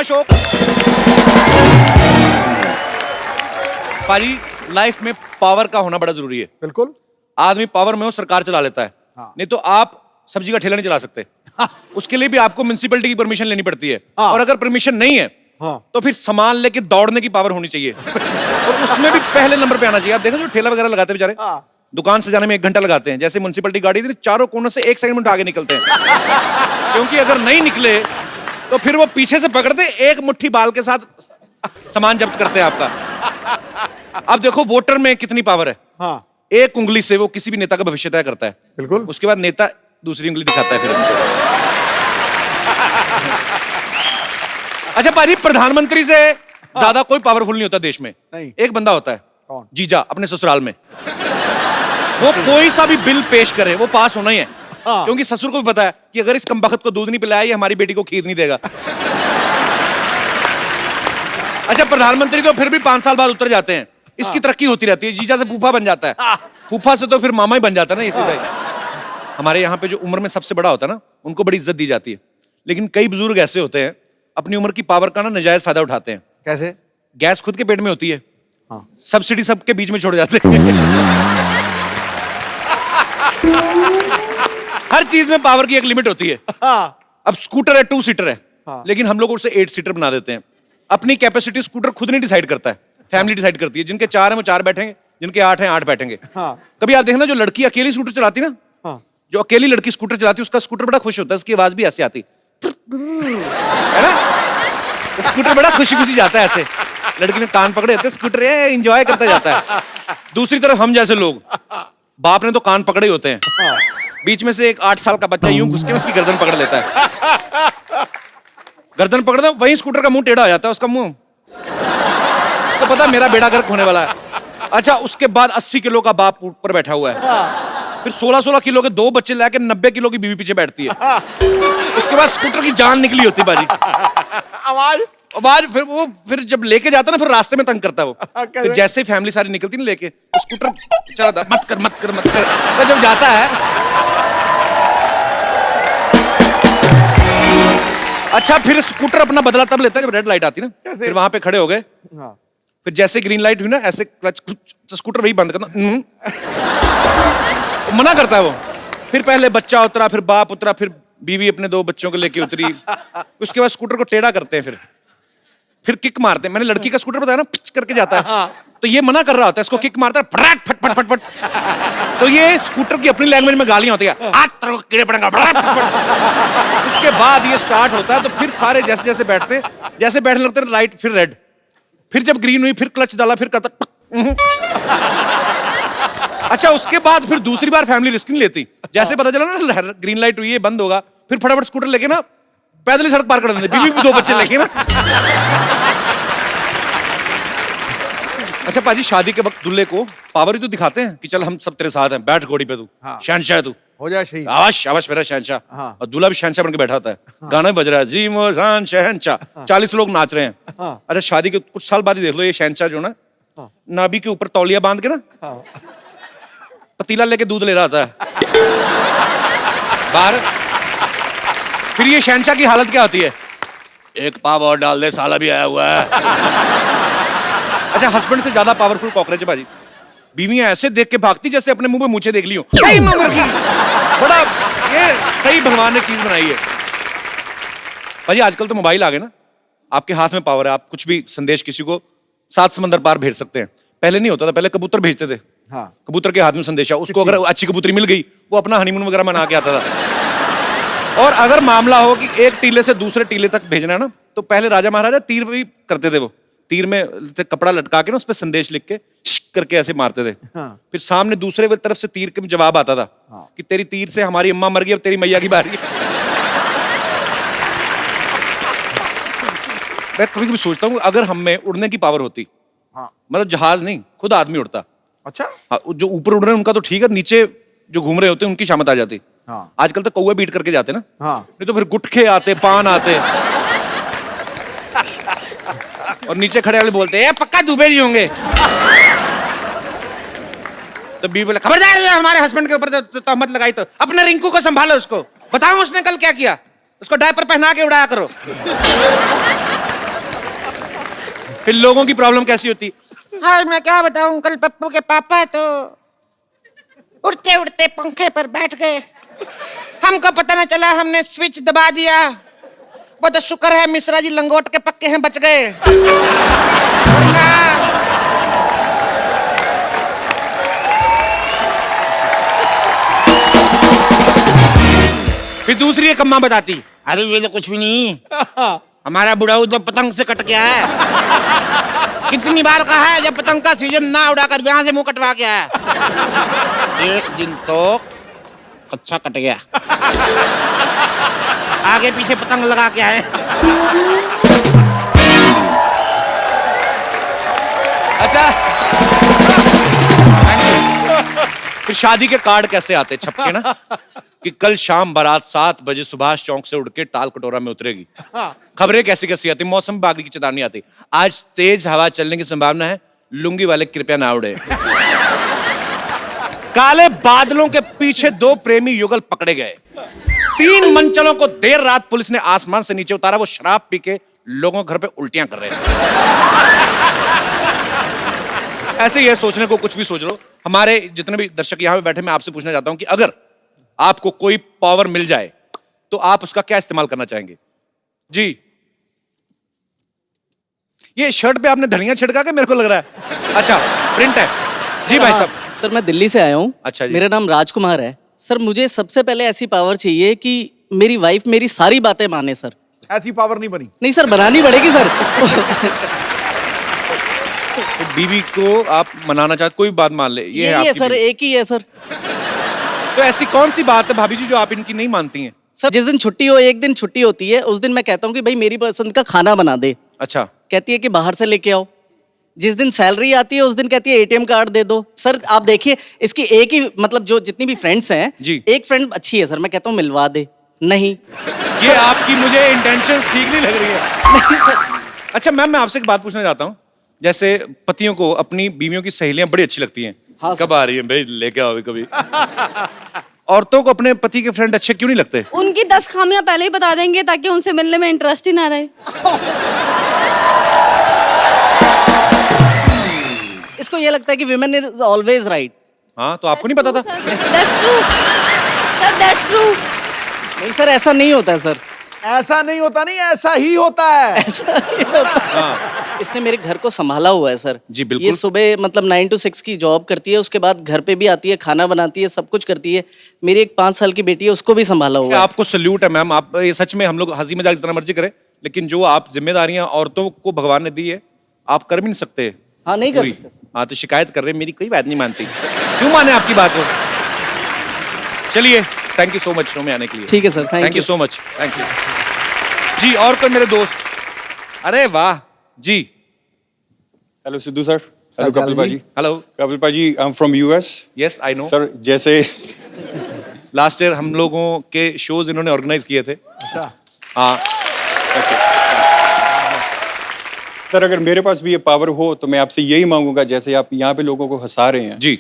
अशोक। पाजी, लाइफ में पावर का होना बड़ा जरूरी है। बिल्कुल। आदमी पावर में हो, सरकार चला लेता है। हाँ। नहीं तो आप सब्जी का ठेला नहीं चला सकते। उसके लिए भी आपको म्युनिसिपैलिटी की परमिशन लेनी पड़ती है। हाँ। और अगर परमिशन नहीं है तो फिर सामान लेके दौड़ने की पावर होनी चाहिए। और उसमें भी पहले नंबर पे आना चाहिए। आप देखो जो ठेला वगैरह लगाते हैं बेचारे, दुकान से जाने में 1 घंटा लगाते हैं। जैसे म्युनिसिपैलिटी गाड़ी थी, चारों कोनों से 1 सेकंड में आगे निकलते हैं। क्योंकि अगर नहीं निकले तो फिर वो पीछे से पकड़ते, एक मुट्ठी बाल के साथ सामान जब्त करते हैं आपका। अब देखो वोटर में कितनी पावर है। हाँ। एक उंगली से वो किसी भी नेता का भविष्य तय करता है। बिल्कुल। उसके बाद नेता दूसरी उंगली दिखाता है फिर उनको। अच्छा पाजी, प्रधानमंत्री से ज्यादा कोई पावरफुल नहीं होता देश में। नहीं। एक बंदा होता है। कौन? जीजा, अपने ससुराल में। वो कोई सा भी बिल पेश करे वो पास होना ही है। हाँ। क्योंकि ससुर को भी पता है कि अगर इस कमबख्त को दूध नहीं पिलाया, ये हमारी बेटी को खीर नहीं देगा। अच्छा, प्रधानमंत्री तो फिर भी 5 साल बाद उतर जाते हैं। इसकी तरक्की होती रहती है। जीजा से फूफा बन जाता है। फूफा से तो फिर मामा ही बन जाता है ना, ये सीधा। हमारे यहाँ पे जो उम्र में सबसे बड़ा होता है ना, उनको बड़ी इज्जत दी जाती है। लेकिन कई बुजुर्ग ऐसे होते हैं, अपनी उम्र की पावर का ना नाजायज फायदा उठाते हैं। कैसे? गैस खुद के पेट में होती है, हाँ। सब्सिडी सबके बीच में छोड़ जाते हैं। हर चीज में पावर की एक लिमिट होती है। अब स्कूटर है 2 सीटर है, लेकिन हम लोग उसे 8 सीटर बना देते हैं। अपनी कैपेसिटी स्कूटर खुद नहीं डिसाइड करता है, फैमिली डिसाइड करती है। जिनके 4 हैं वो 4 बैठेंगे, जिनके 8 हैं 8 बैठेंगे। कभी आप देखना, जो लड़की अकेली स्कूटर चलाती ना, जो अकेली लड़की स्कूटर चलाती है, उसका स्कूटर बड़ा खुश होता है, उसकी आवाज भी ऐसे आती है ना। स्कूटर बड़ा खुशी खुशी जाता है ऐसे। लड़की ने कान पकड़े होते, स्कूटर एंजॉय करता जाता है। दूसरी तरफ हम जैसे लोग, बाप ने तो कान पकड़े होते हैं, बीच में से एक 8 साल का बच्चा यूं घुस के उसकी गर्दन पकड़ लेता है। गर्दन पकड़ दो, वहीं स्कूटर का मुंह टेढ़ा हो जाता है, उसका मुंह। उसको पता मेरा बेड़ा गर्क होने वाला है। अच्छा, उसके बाद 80 किलो का बाप ऊपर बैठा हुआ है। फिर 16-16 किलो के 2 बच्चे लाके 90 किलो की बीवी पीछे बैठती है। उसके बाद स्कूटर की जान निकली होती बाजी। आवाज फिर जब लेके जाता ना, फिर रास्ते में तंग करता है वो। फिर जैसे ही फैमिली सारी निकलती ना लेके, तो स्कूटर चला मत कर। तो जब जाता है, अच्छा फिर स्कूटर अपना बदला तब लेता है जब रेड लाइट आती ना। फिर वहां पे खड़े हो गए, फिर जैसे ग्रीन लाइट हुई ना, ऐसे क्लच, तो स्कूटर वही बंद करना। मना करता है वो। फिर पहले बच्चा उतरा, फिर बाप उतरा, फिर बीवी अपने 2 बच्चों को लेके उतरी। उसके बाद स्कूटर को टेढ़ा करते हैं, फिर किक मारते हैं। मैंने लड़की का स्कूटर बताया ना, पिच करके जाता है। तो ये मना कर रहा होता है, इसको किक मारता है, फटाक फट फट फट फट। तो ये स्कूटर की अपनी लैंग्वेज में गालियां होती है, आज तेरे को कीड़े पड़ेंगे, फटाक फट फट। उसके बाद ये स्टार्ट होता है, तो फिर सारे जैसे जैसे बैठते, जैसे बैठने लगते, लाइट फिर रेड, फिर जब ग्रीन हुई, फिर क्लच डाला, फिर करता। अच्छा, उसके बाद फिर दूसरी बार फैमिली रिस्क नहीं लेती। जैसे पता चला ना ग्रीन लाइट हुई है, बंद होगा, फिर फटाफट स्कूटर लेके ना पैदल ही सड़क पार कर देते, बीवी भी 2 बच्चे लेके ना। अच्छा पाजी, शादी के वक्त दूल्हे को पावर ही तो दिखाते हैं कि चल हम सब तेरे साथ हैं, बैठ घोड़ी पे तू, शहंशाह है तू, हो जाए सही। आवाज मेरा शहंशाह। और दूल्हा भी शहंशाह बन के बैठा होता है। गाना भी बज रहा है, जी मोजान शहंशाह। 40 लोग नाच रहे हैं। अच्छा, शादी के कुछ साल बाद ही देख लो, ये शहंशाह जो ना, नाभि के ऊपर तौलिया बांध के ना पतीला लेके दूध ले रहा था बाहर। फिर ये शहंशाह की हालत क्या होती है? एक पाव और डाल दे, साला भी आया हुआ है। अच्छा, हस्बैंड से ज्यादा पावरफुल कॉकरोच है भाजी। बीवियां ऐसे देख के भागती जैसे अपने मुंह पे मूछें देख ली हो। बड़ा ये सही भगवान ने चीज बनाई है भाजी। आजकल तो मोबाइल आ गए ना, आपके हाथ में पावर है। आप कुछ भी संदेश किसी को 7 समंदर पार भेज सकते हैं। पहले नहीं होता था, पहले कबूतर भेजते थे। कबूतर के हाथ में संदेशा, उसको अगर अच्छी कबूतरी मिल गई, वो अपना हनीमून वगैरह मना के आता था। और अगर मामला हो कि एक टीले से दूसरे टीले तक भेजना है ना, तो पहले राजा महाराजा तीर भी करते थे। वो तीर में से कपड़ा लटका के ना, उस पर संदेश लिख के करके ऐसे मारते थे। फिर सामने दूसरे तरफ से तीर के जवाब आता था कि तेरी तीर से हमारी अम्मा मर गई, अब तेरी मैया की बारी है। मैं कभी कभी सोचता हूँ, अगर हम में उड़ने की पावर होती, मतलब जहाज नहीं, खुद आदमी उड़ता। अच्छा, जो ऊपर उड़ रहे हैं उनका तो ठीक है, नीचे जो घूम रहे होते हैं उनकी शामत आ जाती। आजकल तो कौवे बीट करके जाते ना, नहीं तो फिर गुटखे आते, पान आते। और नीचे खड़े वाले बोलते हैं पक्का दुबे जी होंगे। तो बीवी बोले, खबरदार है, हमारे हस्बैंड के ऊपर तहमत लगाई तो अपने रिंकू को संभालो, उसको बताओ उसने कल क्या किया, उसको डायपर पहना के उड़ाया करो। फिर लोगों की प्रॉब्लम कैसी होती? हाँ मैं क्या बताऊं, कल पप्पू के पापा तो उड़ते उड़ते पंखे पर बैठ गए, हमको पता न चला, हमने स्विच दबा दिया। वो तो शुक्र है मिश्रा जी लंगोट के पक्के हैं, बच गए। फिर दूसरी एक अम्मा बताती, अरे ये तो कुछ भी नहीं, हमारा बुढ़ाऊ तो पतंग से कट गया है। कितनी बार कहा है जब पतंग का सीजन ना उड़ाकर यहाँ से मुंह कटवा के आया। एक दिन तो अच्छा कट गया, आगे पीछे पतंग लगा के आए। अच्छा फिर शादी के कार्ड कैसे आते छपके ना कि कल शाम बारात 7 बजे सुभाष चौक से उड़ के टाल कटोरा में उतरेगी। खबरें कैसी कैसी आती, मौसम विभाग की चेतावनी आती, आज तेज हवा चलने की संभावना है, लुंगी वाले कृपया ना उड़े। काले बादलों के पीछे 2 प्रेमी युगल पकड़े गए। 3 मंचलों को देर रात पुलिस ने आसमान से नीचे उतारा, वो शराब पी के लोगों के घर पे उल्टियां कर रहे थे। ऐसे ही है, सोचने को कुछ भी सोच लो। हमारे जितने भी दर्शक यहां पे बैठे, मैं आपसे पूछना चाहता हूं कि अगर आपको कोई पावर मिल जाए तो आप उसका क्या इस्तेमाल करना चाहेंगे? जी, ये शर्ट पे आपने धनिया छिड़का के मेरे को लग रहा है। अच्छा, प्रिंट है जी भाई साहब। सर मैं दिल्ली से आया हूँ। अच्छा जी। मेरा नाम राजकुमार है सर। मुझे सबसे पहले ऐसी पावर चाहिए कि मेरी वाइफ मेरी सारी बातें माने सर। ऐसी पावर नहीं बनी। नहीं सर, बनानी पड़ेगी सर। तो बीवी को आप मनाना चाहते, कोई बात मान ले, ये है यही है आपकी सर, बीवी। एक ही है सर। तो ऐसी कौन सी बात है भाभी जी जो आप इनकी नहीं मानती हैं? सर जिस दिन छुट्टी हो, एक दिन छुट्टी होती है, उस दिन मैं कहता हूँ कि भाई मेरी पसंद का खाना बना दे। अच्छा, कहती है कि बाहर से लेके आओ। जिस दिन सैलरी आती है उस दिन कहती है एटीएम कार्ड दे दो। सर आप देखिए, इसकी एक ही मतलब जो जितनी भी फ्रेंड्स हैं जी। एक फ्रेंड अच्छी है सर, मैं कहता हूँ मिलवा दे, नहीं। ये आपकी मुझे इंटेंशंस ठीक नहीं लग रही है। नहीं सर। अच्छा मैम, मैं आपसे एक बात पूछना चाहता हूँ, जैसे पतियों को अपनी बीवियों की सहेलियां बड़ी अच्छी लगती हैं। हाँ, कब आ रही है भाई, लेके आओ कभी। औरतों को अपने पति के फ्रेंड अच्छे क्यों नहीं लगते? उनकी 10 खामियां पहले ही बता देंगे ताकि उनसे मिलने में इंटरेस्ट ही ना रहे। इसको ये लगता है कि विमेन इज ऑलवेज राइट। हाँ, तो आपको नहीं पता था? That's true. Sir, that's true. नहीं सर, ऐसा नहीं होता है सर। ऐसा नहीं होता, नहीं ऐसा ही होता है। ऐसा नहीं होता है। इसने मेरे घर को संभाला हुआ है सर। जी, बिल्कुल। ये सुबह मतलब 9 to 6 की जॉब करती है, उसके बाद घर पे भी आती है, खाना बनाती है, सब कुछ करती है। मेरी एक 5 साल की बेटी है, उसको भी संभाला हुआ है। आपको सल्यूट है मैम। आप ये सच में, हम लोग हंसी मजाक जितना मर्जी करें, लेकिन जो आप जिम्मेदारियां औरतों को भगवान ने दी है, आप कर भी नहीं सकते। हाँ, नहीं कर सकते। हाँ, तो शिकायत कर रहे हैं, मेरी कोई बात नहीं मानती। क्यों माने आपकी बात को? चलिए, thank you so much show में आने के लिए। ठीक है sir, thank you so much, thank you जी। और कोई मेरे दोस्त? अरे वाह जी। Hello Sidhu sir. Hello Kapil भाजी। हेलो कपिल भाजी, I am from US. Yes I know sir जैसे लास्ट ईयर हम लोगों के शोज इन्होंने ऑर्गेनाइज किए थे। अच्छा, हाँ, सर अगर मेरे पास भी ये पावर हो तो मैं आपसे यही मांगूंगा, जैसे आप यहाँ पे लोगों को हंसा रहे हैं जी।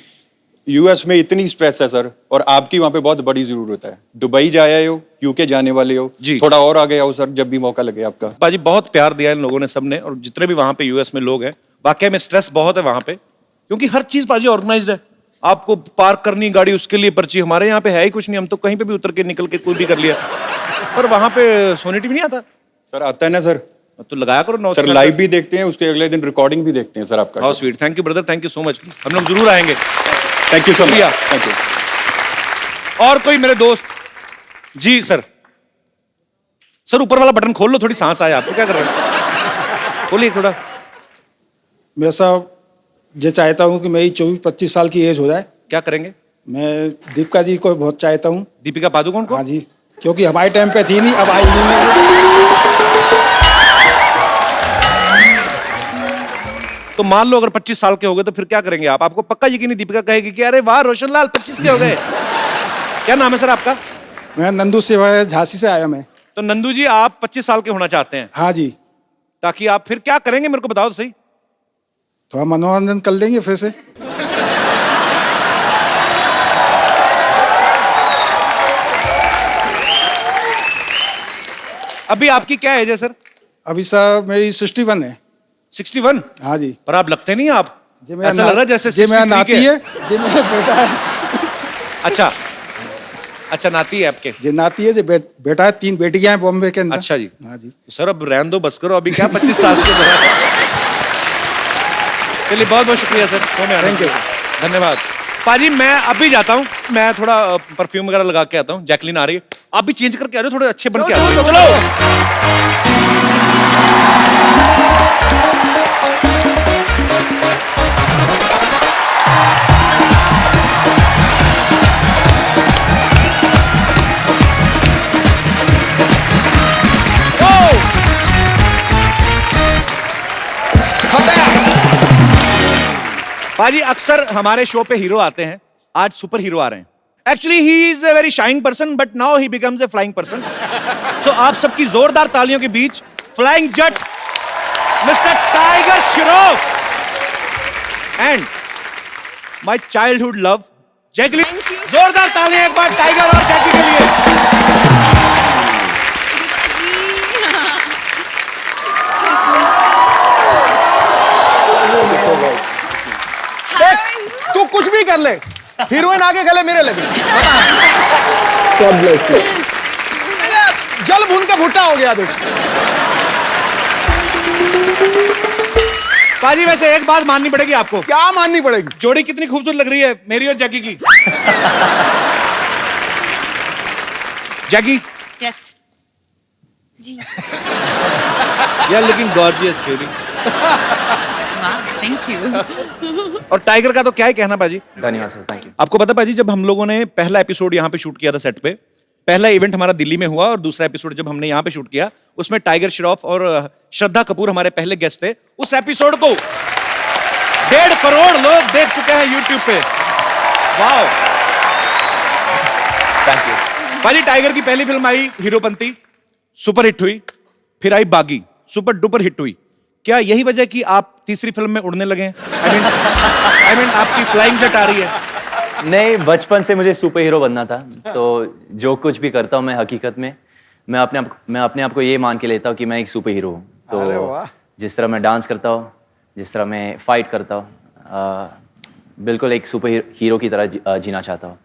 यूएस में इतनी स्ट्रेस है सर, और आपकी वहाँ पे बहुत बड़ी जरूरत है। दुबई जा आए हो, यूके जाने वाले हो जी। थोड़ा और आगे आओ सर, जब भी मौका लगे आपका। बाजी बहुत प्यार दिया इन लोगों ने, सबने, और जितने भी वहां पे यूएस में लोग हैं, वाकई में स्ट्रेस बहुत है वहां पे, क्योंकि हर चीज बाजी ऑर्गेनाइज्ड है। आपको पार्क करनी गाड़ी, उसके लिए पर्ची। हमारे यहाँ पे है ही कुछ नहीं, हम तो कहीं पे भी उतर के निकल के कोई भी कर लिया। पर वहां पे सोनिटी भी नहीं आता। सर आता है ना सर। तो लगाया करो 9 सर लाइव भी देखते हैं, उसके अगले दिन रिकॉर्डिंग भी देखते हैं सर आपका। How sweet, thank you brother, thank you so much. हम लोग जरूर आएंगे। थैंक यू सो मच, शुक्रिया। Thank you. और कोई मेरे दोस्त? जी सर। सर ऊपर वाला बटन खोल लो, थोड़ी सांस आए आपको। क्या कर रहे हैं? खोलिए थोड़ा। मैं साहब ये चाहता हूँ कि मेरी 24-25 साल की एज हो जाए। क्या करेंगे? मैं दीपिका जी को बहुत चाहता हूँ। दीपिका पादुकोण को? हाँ जी, क्योंकि हमारे टाइम पे थी नहीं, अब आई नहीं। तो मान लो अगर 25 साल के हो गए तो फिर क्या करेंगे आप? आपको पक्का यकीन नहीं दीपिका कहेगी कि अरे वाह रोशनलाल 25 के हो गए। क्या नाम है सर आपका? मैं नंदू से झांसी से आया मैं। तो नंदू जी आप 25 साल के होना चाहते हैं, हाँ जी, ताकि आप फिर क्या करेंगे मेरे को बताओ तो सही। थोड़ा मनोरंजन कर लेंगे फिर से। अभी आपकी क्या एज है सर? अभी साहब मेरी 61 है। 61? हाँ जी। पर आप लगते नहीं आप, जी मेरा ऐसा लग रहा है जैसे जी मेरा 63 नाती के। है, जी मेरा बेटा है, अच्छा, अच्छा नाती है आपके। जी नाती है, जी बेटा है, 3 बेटियां हैं बॉम्बे के अंदर। अच्छा जी। हाँ जी। सर अब रहने दो, बस करो, अभी क्या 25 साल के बाद। चलिए बहुत बहुत शुक्रिया सर, शो में आने Thank के you, लिए। धन्यवाद। पाजी मैं अभी जाता हूँ, मैं थोड़ा परफ्यूम वगैरह लगा के आता हूँ। जैकलीन आ रही है, आप भी चेंज करके आ रहे हो, थोड़े अच्छे बन के आ रहे हो। चलो पाजी अक्सर हमारे शो पे हीरो आते हैं, आज सुपर हीरो आ रहे हैं। Actually he is a very shying person but now he becomes a flying person. So आप सबकी जोरदार तालियों के बीच flying Jatt mister Tiger Shroff and my childhood love Jacqueline. जोरदार तालियां एक बार टाइगर और जैकी के लिए। तू कुछ भी कर ले, हीरोइन आगे गले मेरे लगे। जल भून का भुट्टा हो गया देख। पाजी वैसे एक बात माननी पड़ेगी आपको। क्या माननी पड़ेगी? जोड़ी कितनी खूबसूरत लग रही है मेरी और जैकी की। Jacky yes you are looking gorgeous baby. Thank you. और टाइगर का तो क्या ही कहना पाजी। धन्यवाद सर, थैंक यू। आपको पता पाजी जब हम लोगों ने पहला एपिसोड यहाँ पे शूट किया था सेट पे, पहला इवेंट हमारा दिल्ली में हुआ और दूसरा एपिसोड जब हमने यहाँ पे शूट किया उसमें टाइगर श्रॉफ और श्रद्धा कपूर हमारे पहले गेस्ट थे। उस एपिसोड को 1.5 करोड़ लोग देख चुके हैं यूट्यूब पे। Wow thank you. पाजी टाइगर की पहली फिल्म आई हीरोपंती, सुपर हिट हुई। फिर आई बागी, सुपर डुपर हिट हुई। क्या यही वजह कि आप तीसरी फिल्म में उड़ने लगे हैं? आई मीन आपकी फ्लाइंग जेट आ रही है। नहीं, बचपन से मुझे सुपर हीरो बनना था, तो जो कुछ भी करता हूँ मैं हकीकत में मैं अपने आप को ये मान के लेता हूँ कि मैं एक सुपर हीरो हूँ। तो जिस तरह मैं डांस करता हूँ, जिस तरह मैं फाइट करता हूँ, बिल्कुल एक सुपर हीरो की तरह जीना चाहता हूँ।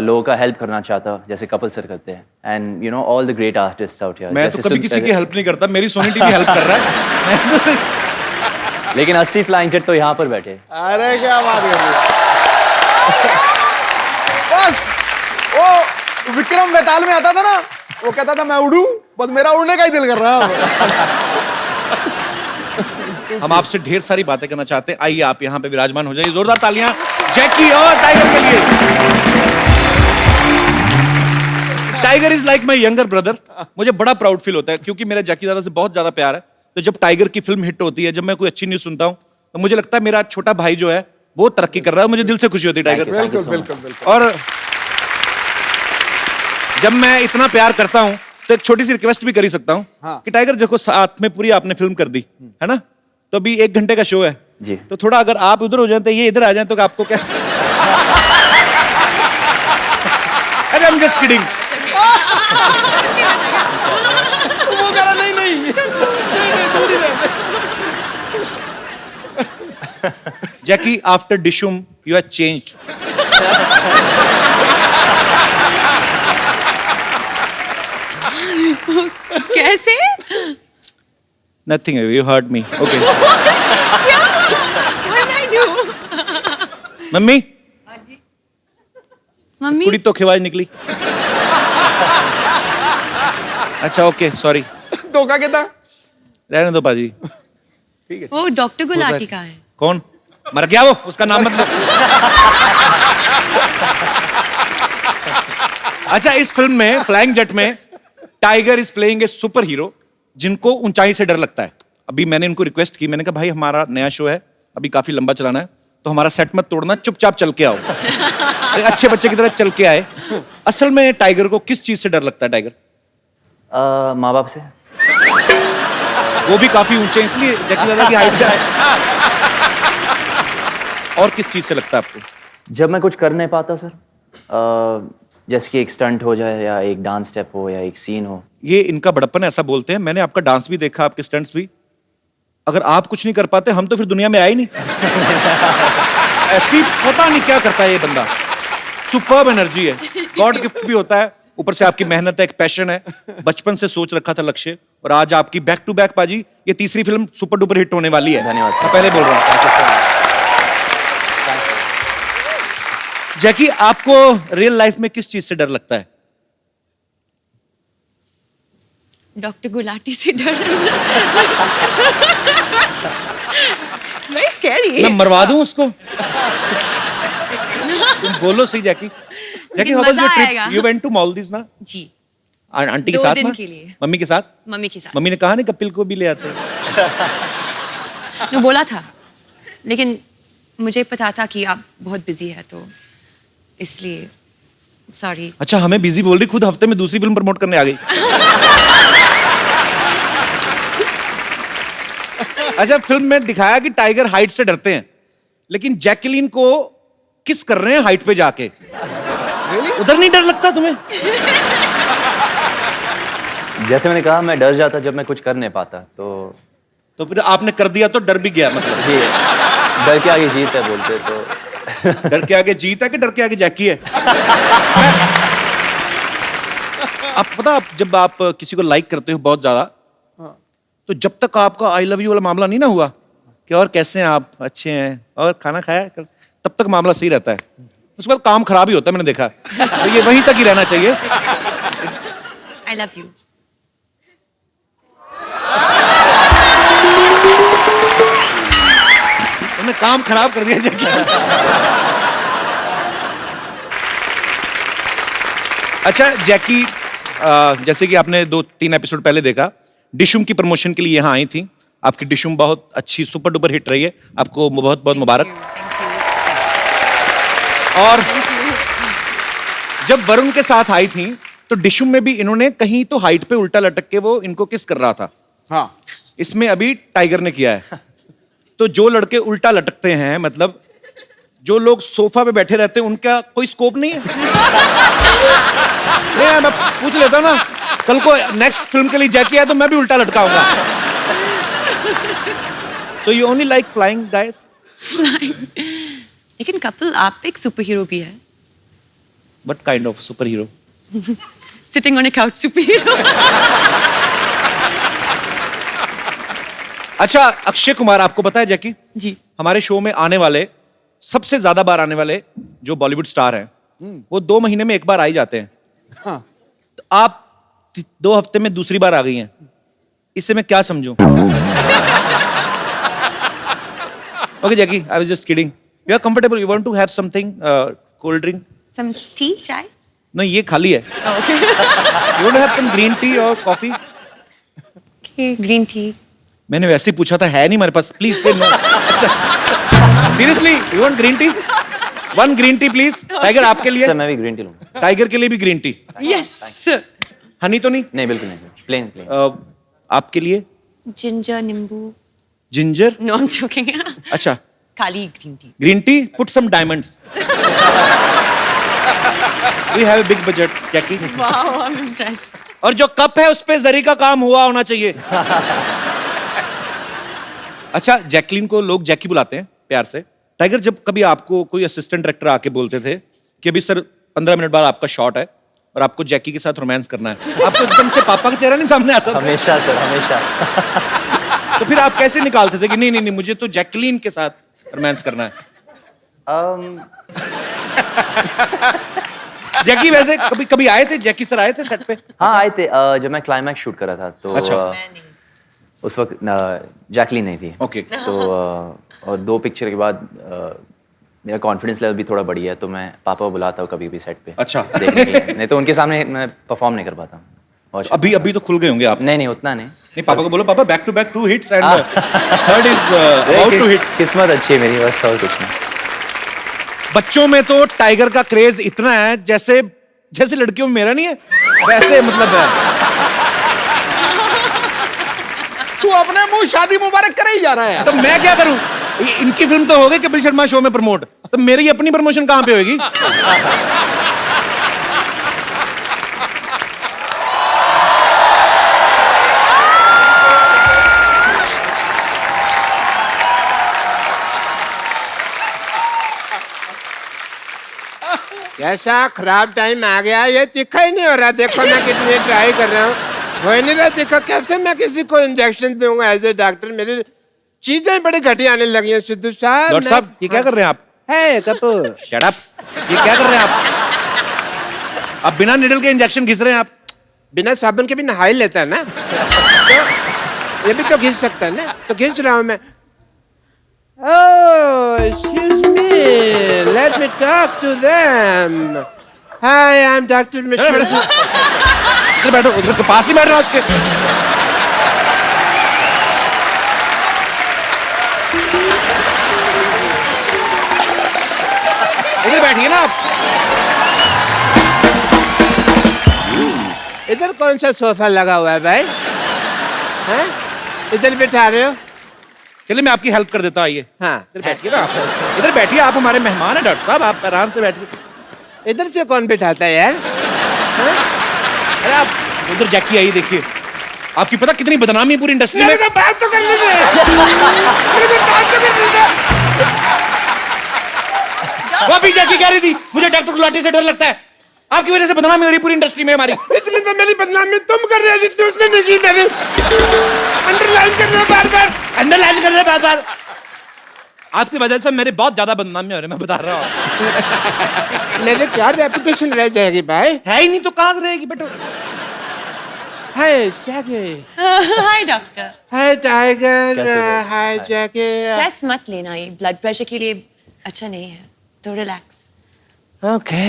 लोगों का हेल्प करना चाहता हूँ जैसे कपिल सर करते हैं। And you know all the great artists out here. मैं तो कभी किसी की हेल्प नहीं करता, मेरी सोनी टीवी हेल्प कर रहा है। लेकिन 80 फ्लाइंग जेट तो यहाँ पर बैठे। अरे क्या बात कर रही है। बस वो विक्रम बेताल में आता था ना, वो कहता था मैं उड़ूं, बस मेरा उड़ने का ही दिल कर रहा है। हम आपसे ढेर सारी बातें करना चाहते हैं, आइए आप यहाँ पे विराजमान हो जाइए। जोरदार तालियां जैकी और टाइगर के लिए। Tiger is like my younger brother. मुझे बड़ा प्राउड फील होता है क्योंकि मेरा जैकी दादा से बहुत ज्यादा प्यार है। तो जब टाइगर की फिल्म हिट होती है, जब मैं कोई अच्छी न्यूज सुनता हूँ तो मुझे लगता है मेरा छोटा भाई जो है वो तरक्की कर रहा है। मुझे दिल से खुशी होती है टाइगर। बिल्कुल बिल्कुल बिल्कुल। और जब मैं इतना प्यार करता हूं तो एक छोटी सी रिक्वेस्ट भी कर ही सकता हूं कि टाइगर देखो साथ में पूरी आपने फिल्म कर दी है ना, तो अभी 1 घंटे का शो है जी। तो थोड़ा अगर आप उधर हो जाए तो ये इधर आ जाए तो आपको क्या। अरे I'm just kidding। वो कह रहा नहीं नहीं नहीं दूर ही रह। Jackie after Dishoom you have changed. कैसे? Nothing, you hurt me. Okay mummy mummy कुड़ी तो खिवाज निकली। अच्छा ओके सॉरी, धोखा कितना? रहने दो पाजी। वो डॉक्टर गुलाटी का है। कौन मर गया? वो उसका नाम मत लो। अच्छा इस फिल्म में फ्लाइंग जेट में tiger is playing a super hero जिनको ऊंचाई से डर लगता है। अभी मैंने इनको रिक्वेस्ट की, मैंने कहा भाई हमारा नया शो है, अभी काफी लंबा चलाना है, तो हमारा सेट मत तोड़ना, चुपचाप चल के आओ। एक अच्छे बच्चे की तरह चल के आए। असल में टाइगर को किस चीज से डर लगता है? टाइगर माँ बाप से। वो भी काफी ऊंचे हैं इसलिए जैकी दादा की हाइट का है। और किस चीज से लगता है आपको? जब मैं कुछ कर नहीं पाता सर, जैसे कि एक स्टंट हो जाए या एक डांस स्टेप हो या एक सीन हो। ये इनका बड़प्पन है, ऐसा बोलते हैं। मैंने आपका डांस भी देखा, आपके स्टंट्स भी। अगर आप कुछ नहीं कर पाते हम तो फिर दुनिया में आए ही नहीं। ऐसी पता नहीं क्या करता है ये बंदा। सुपर्ब एनर्जी है, गॉड गिफ्ट भी होता है, ऊपर से आपकी मेहनत है, एक पैशन है, बचपन से सोच रखा था लक्ष्य, और आज आपकी बैक टू बैक पाजी ये तीसरी फिल्म सुपर डुपर हिट होने वाली है। धन्यवाद सर। मैं पहले बोल रहा हूँ। जैकी, आपको रियल लाइफ में किस चीज से डर लगता है? डॉक्टर गुलाटी से डर Very scary. मैं मरवा दूं उसको? तुम बोलो सही जैकी। जैकी, हाउ वाज मजा योर ट्रिप? आएगा। यू वेंट टू मालदीव्स ना? जी, आंटी के 2 साथ दिन ना? के लिए। मम्मी के साथ? मम्मी के साथ। मम्मी ने कहा नहीं कपिल को भी ले आते? ने बोला था, लेकिन मुझे पता था कि आप बहुत बिजी है, तो इसलिए सॉरी। अच्छा, हमें बिजी बोल रही, खुद हफ्ते में दूसरी फिल्म प्रमोट करने आ गई। अच्छा, फिल्म में दिखाया कि टाइगर हाइट से डरते हैं, लेकिन जैकलीन को किस कर रहे हैं हाइट पे जाके। उधर नहीं डर लगता तुम्हें? जैसे मैंने कहा, मैं डर जाता जब मैं कुछ कर नहीं पाता, तो फिर आपने कर दिया तो डर भी गया मतलब। जी, डर के आगे जीत है बोलते तो। डर के आगे जीत है कि डर के आगे जैकी है? आप पता, आप जब आप किसी को लाइक करते हो बहुत ज्यादा, तो जब तक आपका आई लव यू वाला मामला नहीं ना हुआ कि और कैसे हैं आप, अच्छे हैं और खाना खाया कल, तब तक मामला सही रहता है। उसके बाद काम खराब ही होता है, मैंने देखा। तो ये वहीं तक ही रहना चाहिए। I love you. तुमने काम खराब कर दिया जैकी। अच्छा जैकी, जैसे कि आपने 2-3 एपिसोड पहले देखा, डिशुम की प्रमोशन के लिए यहाँ आई थी। आपकी डिशुम बहुत अच्छी सुपर डुपर हिट रही है, आपको बहुत बहुत मुबारक। और जब वरुण के साथ आई थी तो डिशुम में भी इन्होंने कहीं तो हाइट पे उल्टा लटक के वो इनको किस कर रहा था। हाँ, इसमें अभी टाइगर ने किया है। तो जो लड़के उल्टा लटकते हैं, मतलब जो लोग सोफा पे बैठे रहते हैं, उनका कोई स्कोप नहीं है? नहीं, मैं पूछ लेता हूं ना, कल को नेक्स्ट फिल्म के लिए जैकी है तो मैं भी उल्टा लटकाऊंगा। तो you only like flying guys? लेकिन कपिल, आप एक सुपर हीरो भी है। What kind of super hero? Sitting on a couch super hero. अच्छा, अक्षय कुमार, आपको पता है जैकी, जी, हमारे शो में आने वाले, सबसे ज्यादा बार आने वाले जो बॉलीवुड स्टार हैं, वो 2 महीने में एक बार आ ही जाते हैं। हाँ। तो आप 2 हफ्ते में दूसरी बार आ गई हैं, इससे मैं क्या समझूं? Okay Jacky, I was just kidding. You are comfortable? You want to have something, cold drink? Some tea, chai? नहीं, ये खाली है। You want to have some green tea और कॉफी? Okay, green tea. मैंने वैसे ही पूछा था, है नहीं हमारे पास, please say no. Seriously, you want green tea? 1 green tea please. Tiger, आपके लिए? सर मैं भी ग्रीन टी लूंगा। टाइगर के लिए भी green tea. Yes sir. Honey तो नहीं? नहीं, बिल्कुल नहीं, प्लेन। आपके लिए? जिंजर, नींबू। Ginger? No, I am joking. अच्छा, खाली green tea. Green tea, put some diamonds. We have a big budget Jackie. Wow, I am impressed. और जो कप है उस पे जरी का काम हुआ होना चाहिए। अच्छा, जैकलीन को लोग जैकी बुलाते हैं प्यार से। टाइगर, जब कभी आपको कोई असिस्टेंट डायरेक्टर आके बोलते थे कि अभी सर 15 मिनट बाद आपका शॉट है और आपको जैकी के साथ रोमांस करना है, आपको एकदम से पापा का चेहरा नहीं सामने आता था? हमेशा सर, हमेशा। तो फिर आप कैसे निकालते थे कि नहीं नहीं नहीं, मुझे तो जैकलीन के साथ रोमांस करना है? जैकी वैसे कभी कभी आए थे, जैकी सर आए थे सेट पे? हाँ, आए थे। जब मैं क्लाइमैक्स शूट कर रहा था तो अच्छा। उस वक्त जैकलीन नहीं थी। ओके। तो और 2 पिक्चर के बाद मेरा कॉन्फिडेंस लेवल भी थोड़ा बढ़ी है, तो मैं पापा को बुलाता हूँ कभी भी सेट पे। अच्छा। देखने के लिए। नहीं तो उनके सामने मैं परफॉर्म नहीं कर पाता। और अभी तो खुल गए होंगे आप? नहीं नहीं, उतना नहीं। नहीं, पापा को बोलो, papa back to back 2 hits and third is about to hit. किस्मत अच्छी है मेरी, बस और कुछ नहीं। बच्चों में तो टाइगर का क्रेज इतना है, जैसे जैसे लड़कियों में मेरा नहीं है वैसे, मतलब है। तू अपने मुंह शादी मुबारक करे ही जा रहा है यार। तो मैं क्या करूं? इनकी फिल्म तो हो गई कपिल शर्मा शो में प्रमोट, तो मेरी अपनी प्रमोशन कहां पे होगी? कैसा खराब टाइम आ गया, ये तीखा ही नहीं हो रहा। देखो मैं कितनी ट्राई कर रहा हूँ, हो ही नहीं रहा तीखा। कैसे मैं किसी को इंजेक्शन दूंगा एज ए डॉक्टर? मेरी चीजें बड़ी घटिया आने लगी हैं सिद्धू साहब। डॉक्टर साहब ये क्या कर रहे हैं आप? है कपूर, शट अप। ये क्या कर रहे हैं आप बिना निडल के इंजेक्शन घिस रहे हैं आप। बिना साबुन के भी नहा ही लेता है ना, तो ये भी तो घिस सकता है ना, तो घिस रहा हूँ मैं। Oh, excuse me. Let me talk to them. Hi, I'm Dr. Mishra. इधर बैठो, उधर के पास ही बैठ रहा हूं उसके। इधर बैठिए ना आप। इधर कौन सा सोफा लगा हुआ है भाई? हैं? इधर बिठा रहे हो? चलिए मैं आपकी हेल्प कर देता हूँ, आइए। हाँ, इधर बैठिए ना आप। इधर बैठिए, आप हमारे मेहमान हैं डॉक्टर साहब, आप आराम से बैठिए। इधर से कौन बिठाता है यार? अरे आप उधर जैकी आई, देखिए आपकी पता कितनी बदनामी है पूरी इंडस्ट्री में। बात तो करने दे। वो अभी जैकी कह रही थी मुझे डॉक्टर गुलाटी से डर लगता है, आपकी वजह से बदनामी हो रही पूरी इंडस्ट्री में हमारी। इतनी तो मेरी बदनामी तुम कर रहे हो जितनी उसने नहीं की। मेरे अंडरलाइन कर रहे हो बार बार, अंडरलाइन कर रहे हैं बार बार। आपकी वजह से मेरे बहुत ज्यादा बदनामी हो रही है, मैं बता रहा हूँ। मेरे क्या रेपुटेशन रह जाएगी भाई? है ही नहीं तो कहाँ से रहेगी बेटो। Hi Jacky. Hi doctor. Hi Tiger. Hi Jacky. Stress मत लेना, ये ब्लड प्रेशर के लिए अच्छा नहीं है, तो relax. Okay.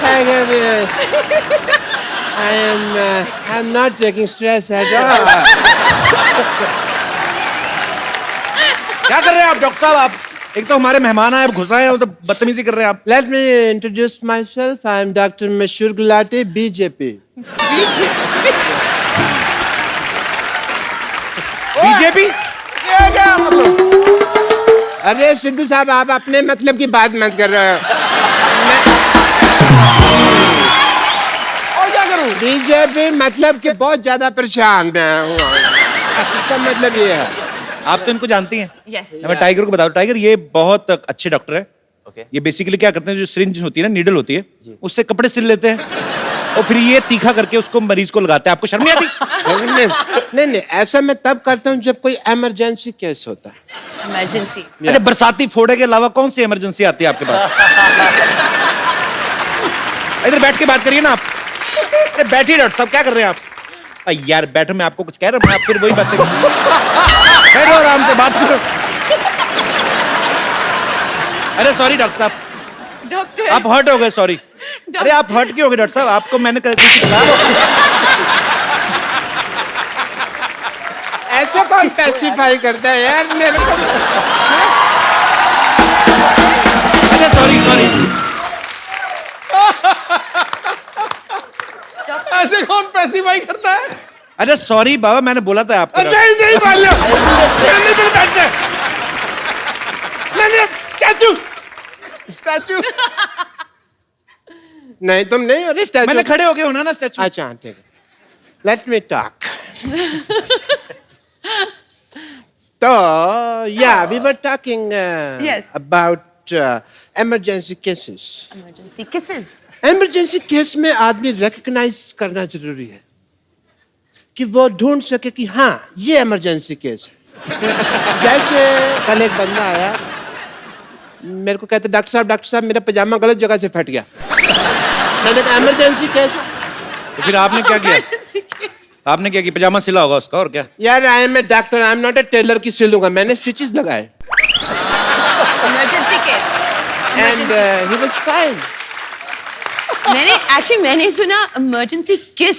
Tiger, I'm not taking stress at all. क्या कर रहे हैं आप डॉक्टर साहब? आप एक तो हमारे मेहमान आए, घुस आए हैं, तो बदतमीजी कर रहे हैं आप। Let me introduce myself. I'm Dr. Mashur Gulati, BJP. BJP ये क्या मतलब? अरे सिद्धू साहब, आप अपने मतलब की बात मत कर रहे हो। और क्या करूं? बीजेपी मतलब कि बहुत ज्यादा परेशान मैं हूँ। इसका मतलब ये है। आप तो इनको जानती हैं। यस। मैं टाइगर को बताऊं, टाइगर ये बहुत अच्छे डॉक्टर है। ओके। ये बेसिकली क्या करते हैं, जो सिरिंज होती है ना, नीडल होती है, उससे कपड़े सिल लेते हैं और फिर ये तीखा करके उसको मरीज को लगाते हैं। आपको शर्म नहीं आती? नहीं, ऐसा मैं तब करता हूँ जब कोई इमरजेंसी केस होता है। इमरजेंसी। अरे बरसाती फोड़े के अलावा कौन सी इमरजेंसी आती है आपके पास? इधर बैठ के बात करिए ना आप। अरे बैठिए डॉक्टर साहब, क्या कर रहे हैं आप? यार बैठो, मैं आपको कुछ कह रहा हूँ, आप फिर वही बातें बैठो, आराम से बात करो। अरे सॉरी डॉक्टर साहब, डॉक्टर आप हर्ट हो गए, सॉरी। अरे आप हर्ट क्यों हो गए डॉक्टर साहब? आपको मैंने कुछ कहा? ऐसे कौन स्पेसिफाई करता है यार मेरे को? अरे सॉरी। ऐसे कौन पैसिफाई करता है? अरे सॉरी बाबा, मैंने बोला था आपको। नहीं मान लो। नहीं बैठते। नहीं स्टैचू। स्टैचू? नहीं तुम नहीं हो स्टैचू। मैंने खड़े हो गए होना ना स्टैचू। अच्छा ठीक है। Let me talk. तो या we were talking Yes. About emergency cases. Emergency cases. Emergency case में आदमी रिकग्नाइज करना जरूरी है कि वो ढूंढ सके कि हाँ ये इमरजेंसी केस है। जैसे कल एक बंदा आया, मेरे को कहते डॉक्टर साहब मेरा पजामा गलत जगह से फट गया। मैंने कहा इमरजेंसी केस है। तो फिर आपने क्या किया? आपने क्या किया? पजामा सिला होगा उसका, और क्या? यार I am a doctor, I am not a tailor की सिलूंगा। मैंने स्टिचेस लगाए emergency case. And he was fine. मैंने सुना इमरजेंसी किस।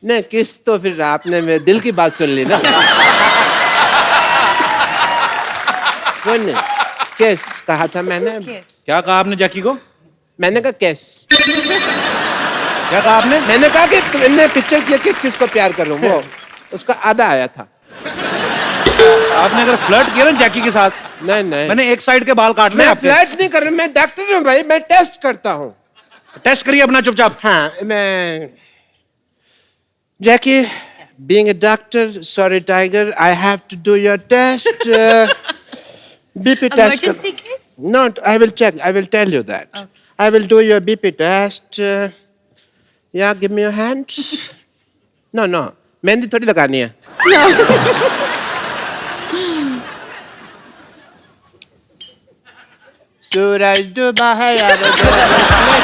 नहीं किस तो फिर आपने मेरे दिल की बात सुन ली ना। वो नहीं, केस कहा था मैंने। क्या कहा आपने जैकी को? मैंने कहा केस। क्या कहा आपने? मैंने कहा कि मैंने पिक्चर किया किस को प्यार करूं, वो उसका आधा आया था। आपने अगर फ्लर्ट किया ना जैकी के साथ, नहीं मैंने एक साइड के बाल काटने मैं आपके। फ्लर्ट नहीं कर रहा, मैं डॉक्टर हूँ भाई, मैं टेस्ट करता हूँ। टेस्ट करिए अपना चुपचाप। हाँ मैं Jackie, being a doctor, sorry tiger, I have to do your test. BP test. Emergency case? No, I will check. I will tell you that. Okay. I will do your BP test. Yeah, give me your hand. No, no. Mehndi थोड़ी लगानी है. सूरज डूबा है यार इसमें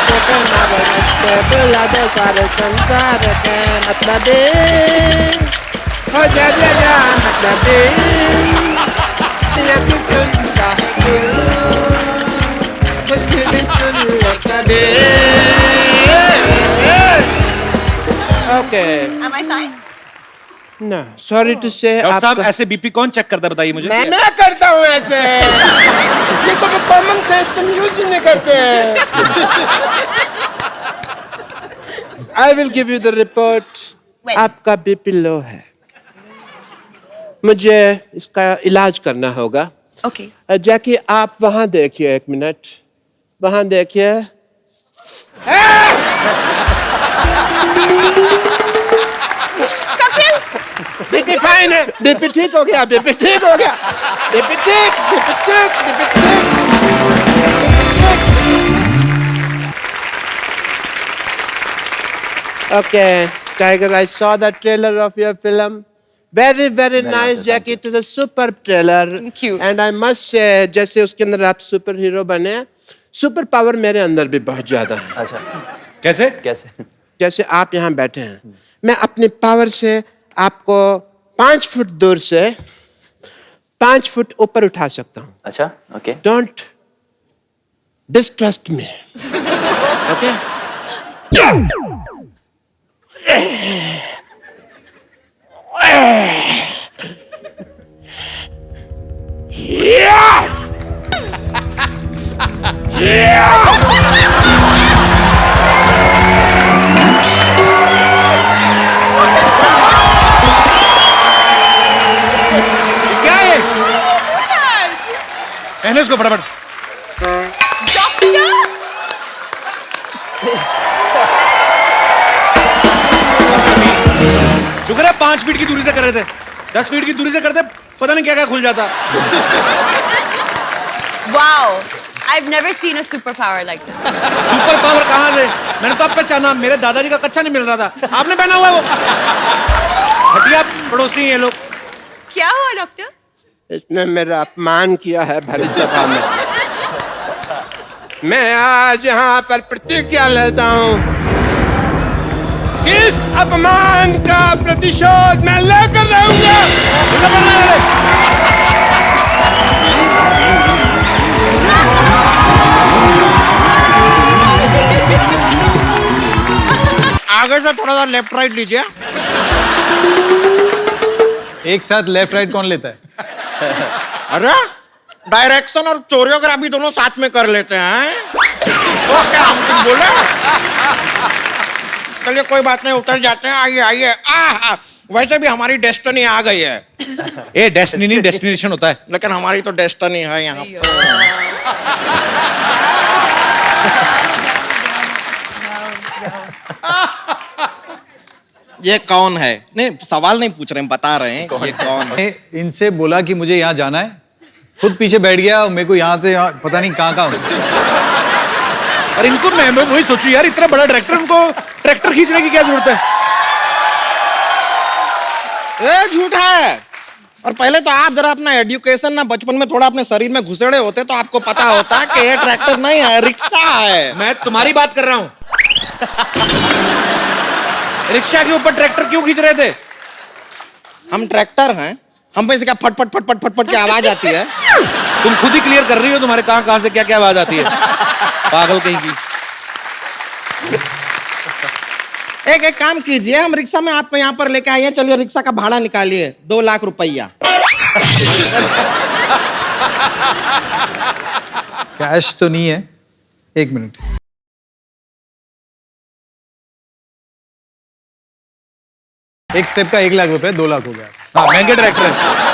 तो करना बरसते बुला दे सारे संसार के मतलब हो जा मतलब तेरा की सुनता है ओके Am I fine? ना सॉरी टू से डॉक्टर साहब ऐसे बीपी कौन चेक करता है बताइए मुझे। मैं करता हूँ ऐसे ये तो कॉमन सेंस तुम यूज ही नहीं करते I will give you the report When? आपका बीपी लो है मुझे इसका इलाज करना होगा Okay. जैकी आप वहां देखिए 1 मिनट वहां देखिए बीपी फाइन है बीपी ठीक हो गया बीपी ठीक हो गया बीपी ठीक बीपी ठीक बीपी ठीक Okay, Tiger, I saw the trailer of your film. Very nice, Jackie. It is a super trailer. Thank you. And I must say, जैसे उसके अंदर आप सुपर हीरो बने, सुपर पावर मेरे अंदर भी बहुत ज्यादा है. अच्छा कैसे? कैसे? जैसे आप यहाँ बैठे हैं, मैं अपने पावर से आपको 5 फुट दूर से 5 फुट ऊपर उठा सकता हूँ. अच्छा okay Don't distrust me. Okay? क्या है? पहने इसको फटाफट। शुक्र है 5 फीट की दूरी से कर रहे थे, 10 फीट की दूरी से करते पता नहीं क्या क्या खुल जाता। Wow. I've never seen a superpower like this. Super power कहाँ से? मैंने तो अब पहचाना, मेरे दादाजी का कच्चा नहीं मिल रहा था, आपने पहना हुआ है वो। हटिया पड़ोसी हैं ये लोग। क्या हुआ डॉक्टर? इसने मेरा अपमान किया है भरी सभा में. मैं आज यहाँ पर प्रतिज्ञा लेता हूँ, इस अपमान का प्रतिशोध मैं लेकर रहूंगा. आगे से थोड़ा सा लेफ्ट राइट लीजिए. एक साथ लेफ्ट राइट कौन लेता है? अरे डायरेक्शन और कोरियोग्राफी दोनों साथ में कर लेते हैं. तो क्या हम कुछ बोले? चलिए कोई बात नहीं, उतर जाते हैं. आइए आइए. वैसे भी हमारी डेस्टिनी आ गई है. ए डेस्टिनी नहीं डेस्टिनेशन होता है। लेकिन हमारी तो डेस्टिनी है यहाँ. ये कौन है? नहीं सवाल नहीं पूछ रहे हैं, बता रहे हैं ये कौन है. मैंने इनसे बोला कि मुझे यहाँ जाना है, खुद पीछे बैठ गया और मेरे को यहाँ से यहाँ पता नहीं कहाँ हूँ. और इनको मैं वही सोचू यार, इतना बड़ा डायरेक्टर, उनको ट्रैक्टर खींचने की क्या जरूरत है? ये झूठा है. और पहले तो आप जरा अपना एजुकेशन ना बचपन में थोड़ा अपने शरीर में घुसेड़े होते तो आपको पता होता कि ये ट्रैक्टर नहीं है, रिक्शा है. मैं तुम्हारी बात कर रहा हूँ। रिक्शा के ऊपर ट्रैक्टर क्यों खींच रहे थे? हम ट्रैक्टर हैं, हम पे से क्या फट फट फट फट फट फट की आवाज आती है. तुम खुद ही क्लियर कर रही हो, तुम्हारे कहाँ से क्या क्या आवाज आती है, पागल कहीं की। एक काम कीजिए, हम रिक्शा में आपको यहाँ पर लेके आइए. चलिए रिक्शा का भाड़ा निकालिए, 2 लाख रुपया. कैश तो नहीं है, 1 मिनट. एक स्टेप का 1 लाख रुपए, 2 लाख हो गया. हाँ महंगे ट्रैक्टर है।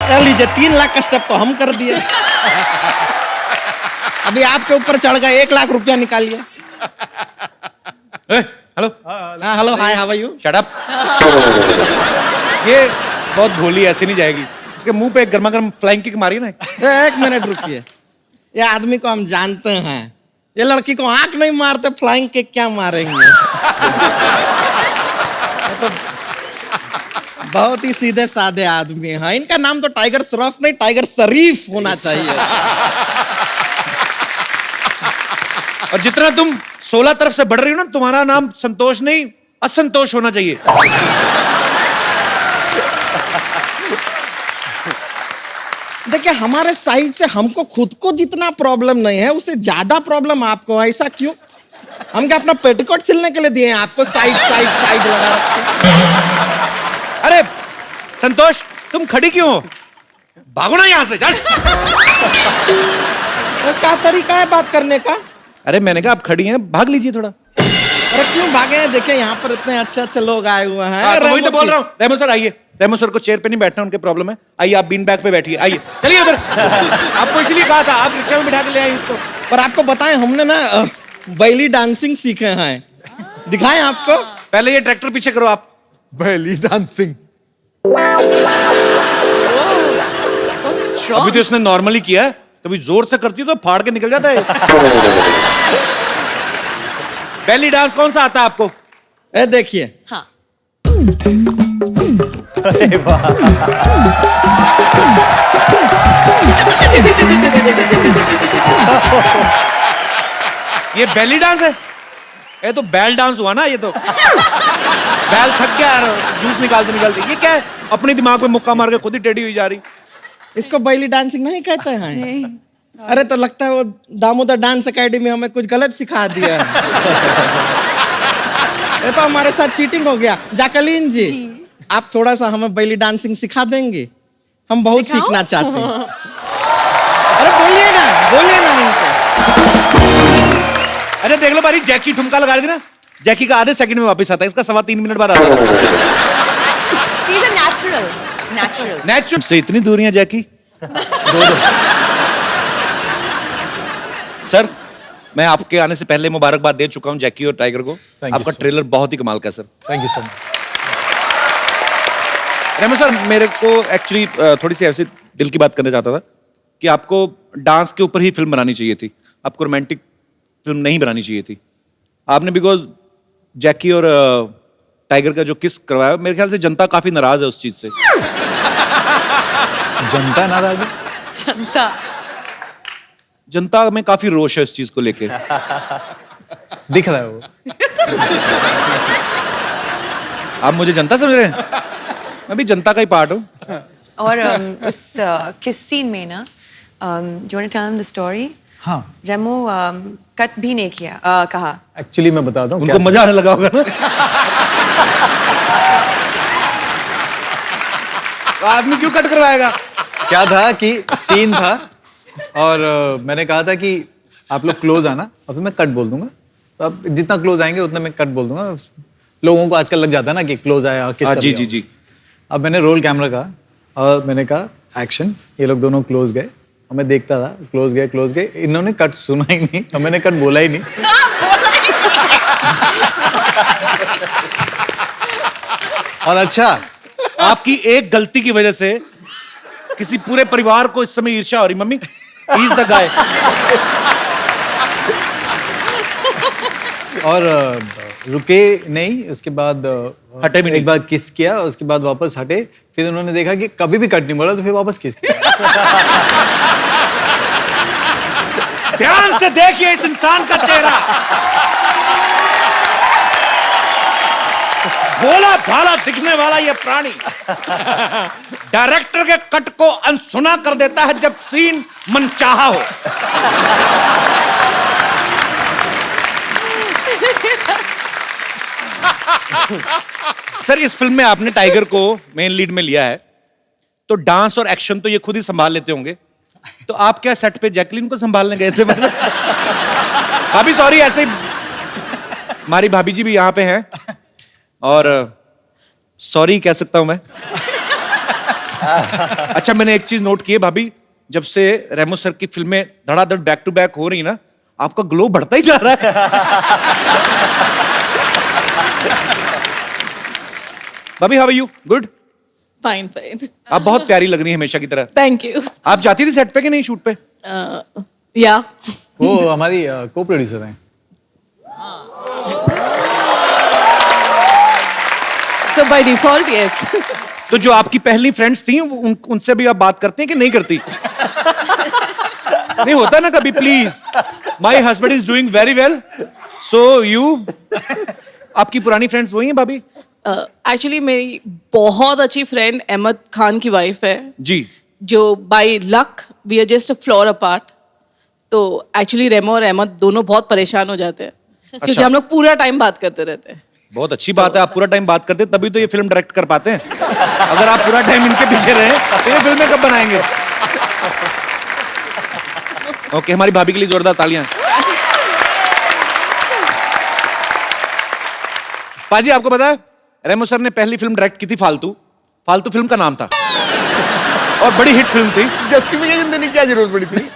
कह लीजिए 3 लाख का स्टेप तो हम कर दिए। अभी आपके ऊपर चढ़ गए, 1 लाख रुपया निकालिए। हेलो हाँ hello hi how are you? Shut up. ये बहुत भोली, ऐसे नहीं जाएगी। इसके मुंह पे एक गर्मा गर्म फ्लाइंग किक मारी ना। 1 मिनट रुकिए, ये आदमी को हम जानते हैं, ये लड़की को आंख नहीं मारते, फ्लाइंग किक क्या मारेंगे? तो बहुत ही सीधे साधे आदमी हैं। इनका नाम तो टाइगर श्रॉफ नहीं, टाइगर शरीफ होना चाहिए। और जितना तुम 16 तरफ से बढ़ रही हो ना, तुम्हारा नाम संतोष नहीं असंतोष होना चाहिए। देखिए हमारे साइड से हमको खुद को जितना प्रॉब्लम नहीं है, उससे ज्यादा प्रॉब्लम आपको। ऐसा क्यों? हम क्या अपना पेटीकोट सिलने के लिए दिए हैं आपको? साइड साइड साइड लगा रखे। अरे संतोष, तुम खड़ी क्यों हो? भागो ना यहाँ से, चल। क्या तरीका है बात करने का? अरे मैंने कहा आप खड़ी हैं, भाग लीजिए थोड़ा। अरे क्यों भागे हैं? देखिए यहाँ पर इतने अच्छे अच्छे लोग आए हुए हैं। हाँ, तो वही तो बोल रहा हूँ। रेमो सर आइए। रेमो सर को चेयर पे नहीं बैठना, उनके प्रॉब्लम है। आइए आप बीन बैग पे बैठिए, आइए चलिए उधर। आपको इसलिए कहा था, आप रिक्शा में बिठा के ले आए इसको। पर आपको बताएं, हमने ना बैली डांसिंग सीखे हैं। दिखाएं आपको? पहले ये ट्रैक्टर पीछे करो आप। बैली डांसिंग। अभी तो इसने नॉर्मली किया है, कभी जोर से करती है तो फाड़ के निकल जाता है। बेली डांस कौन सा आता है आपको? ए देखिए। हाँ। अरे वाह। ये बेली डांस है? ये तो बैल डांस हुआ ना। ये तो बैल थक गया यार, जूस निकालते निकालते। ये क्या है? अपने दिमाग पे मुक्का मार के खुद ही टेढ़ी हुई जा रही। इसको बैली डांसिंग नहीं कहते हैं? अरे तो लगता है वो दामोदर डांस एकेडमी हमें कुछ गलत सिखा दिया है। ये तो हमारे साथ चीटिंग हो गया। जैकलीन जी, आप थोड़ा सा हमें बैली डांसिंग सिखा देंगे? हम बहुत सीखना चाहते हैं। अरे बोलिए ना इनको। अरे देख लो बारी, जैकी ठुमका लगा रही थी ना, जैकी का आधे सेकंड में वापस आता है, इसका 3.25 मिनट बाद आता है। She's a natural. नेचुरल से इतनी दूरियां जैकी। सर, मैं आपके आने से पहले मुबारकबाद दे चुका हूं जैकी और टाइगर को। आपका ट्रेलर बहुत ही कमाल का है sir. Thank you sir. Remo sir, मेरे को एक्चुअली थोड़ी सी ऐसे दिल की बात करना चाहता था कि आपको डांस के ऊपर ही फिल्म बनानी चाहिए थी, आपको रोमांटिक फिल्म नहीं बनानी चाहिए थी। आपने बिकॉज जैकी और टाइगर का जो किस करवाया, मेरे ख्याल से जनता काफी नाराज है उस चीज से। जनता नाराज है? जनता में काफी रोष है इस चीज को लेके। दिख रहा है वो। आप मुझे जनता समझ रहे हैं? मैं भी जनता का ही पार्ट हूँ। और उस किस सीन में ना, जो ने टेल द स्टोरी, हाँ रेमो कट भी नहीं किया, कहा। एक्चुअली मैं बताता हूँ, उनको मजा आने लगा होगा ना। तो आदमी क्यों कट करवाएगा? क्या था कि सीन था और मैंने कहा था कि आप लोग क्लोज आना और फिर मैं कट बोल दूंगा। तो अब जितना क्लोज आएंगे उतना मैं कट बोल दूंगा। लोगों को आजकल लग जाता है ना कि क्लोज आया किस जी जी जी। अब मैंने रोल कैमरा कहा और मैंने कहा एक्शन। ये लोग दोनों क्लोज गए और मैं देखता था, क्लोज गए। इन्होंने कट सुना ही नहीं और मैंने कट बोला ही नहीं। और अच्छा, आपकी एक गलती की वजह से किसी पूरे परिवार को इस समय ईर्ष्या हो रही। Mummy, he is the guy. और रुके नहीं, उसके बाद हटे भी नहीं। एक बार किस किया, उसके बाद वापस हटे। फिर उन्होंने देखा कि कभी भी कट नहीं बोला तो फिर वापस किस किया। ध्यान से देखिए इस इंसान का चेहरा। भोला भाला दिखने वाला ये प्राणी डायरेक्टर के कट को अनसुना कर देता है जब सीन मनचाहा हो। सर, इस फिल्म में आपने टाइगर को मेन लीड में लिया है, तो डांस और एक्शन तो ये खुद ही संभाल लेते होंगे, तो आप क्या सेट पे जैकलीन को संभालने गए थे? मतलब भाभी सॉरी, ऐसे ही हमारी भाभी जी भी यहाँ पे हैं और सॉरी कह सकता हूं मैं। अच्छा, मैंने एक चीज नोट की है भाभी, जब से रेमो सर की फिल्में धड़ाधड़ बैक टू बैक हो रही ना, आपका ग्लो बढ़ता ही जा रहा है। भाभी, how are you? Good? Fine fine. आप बहुत प्यारी लग रही हैं हमेशा की तरह। Thank you. आप जाती थी सेट पे कि नहीं, शूट पे? या वो हमारी को प्रोड्यूसर हैं। So by default, yes. तो जो आपकी पहली फ्रेंड्स थी उनसे भी आप बात करते हैं कि नहीं करती? नहीं होता ना कभी, please, my husband is doing very well, so you. आपकी पुरानी फ्रेंड्स वही हैं भाभी? Actually, मेरी बहुत अच्छी फ्रेंड अहमद खान की वाइफ है, जी। जो by luck we are just a floor apart. तो एक्चुअली रेमो और अहमद दोनों बहुत परेशान हो जाते हैं, क्योंकि अच्छा। हम लोग पूरा टाइम बात करते रहते हैं। बहुत अच्छी बात है, आप पूरा टाइम बात करते हैं, तभी तो ये फिल्म डायरेक्ट कर पाते हैं। अगर आप पूरा टाइम इनके पीछे रहे तो ये फिल्में कब बनाएंगे? ओके, हमारी भाभी के लिए जोरदार तालियां। पाजी, आपको पता है रेमो सर ने पहली फिल्म डायरेक्ट की थी फालतू। फालतू फिल्म का नाम था और बड़ी हिट फिल्म थी। जस्टिफिकेशन देने की क्या जरूरत पड़ी थी?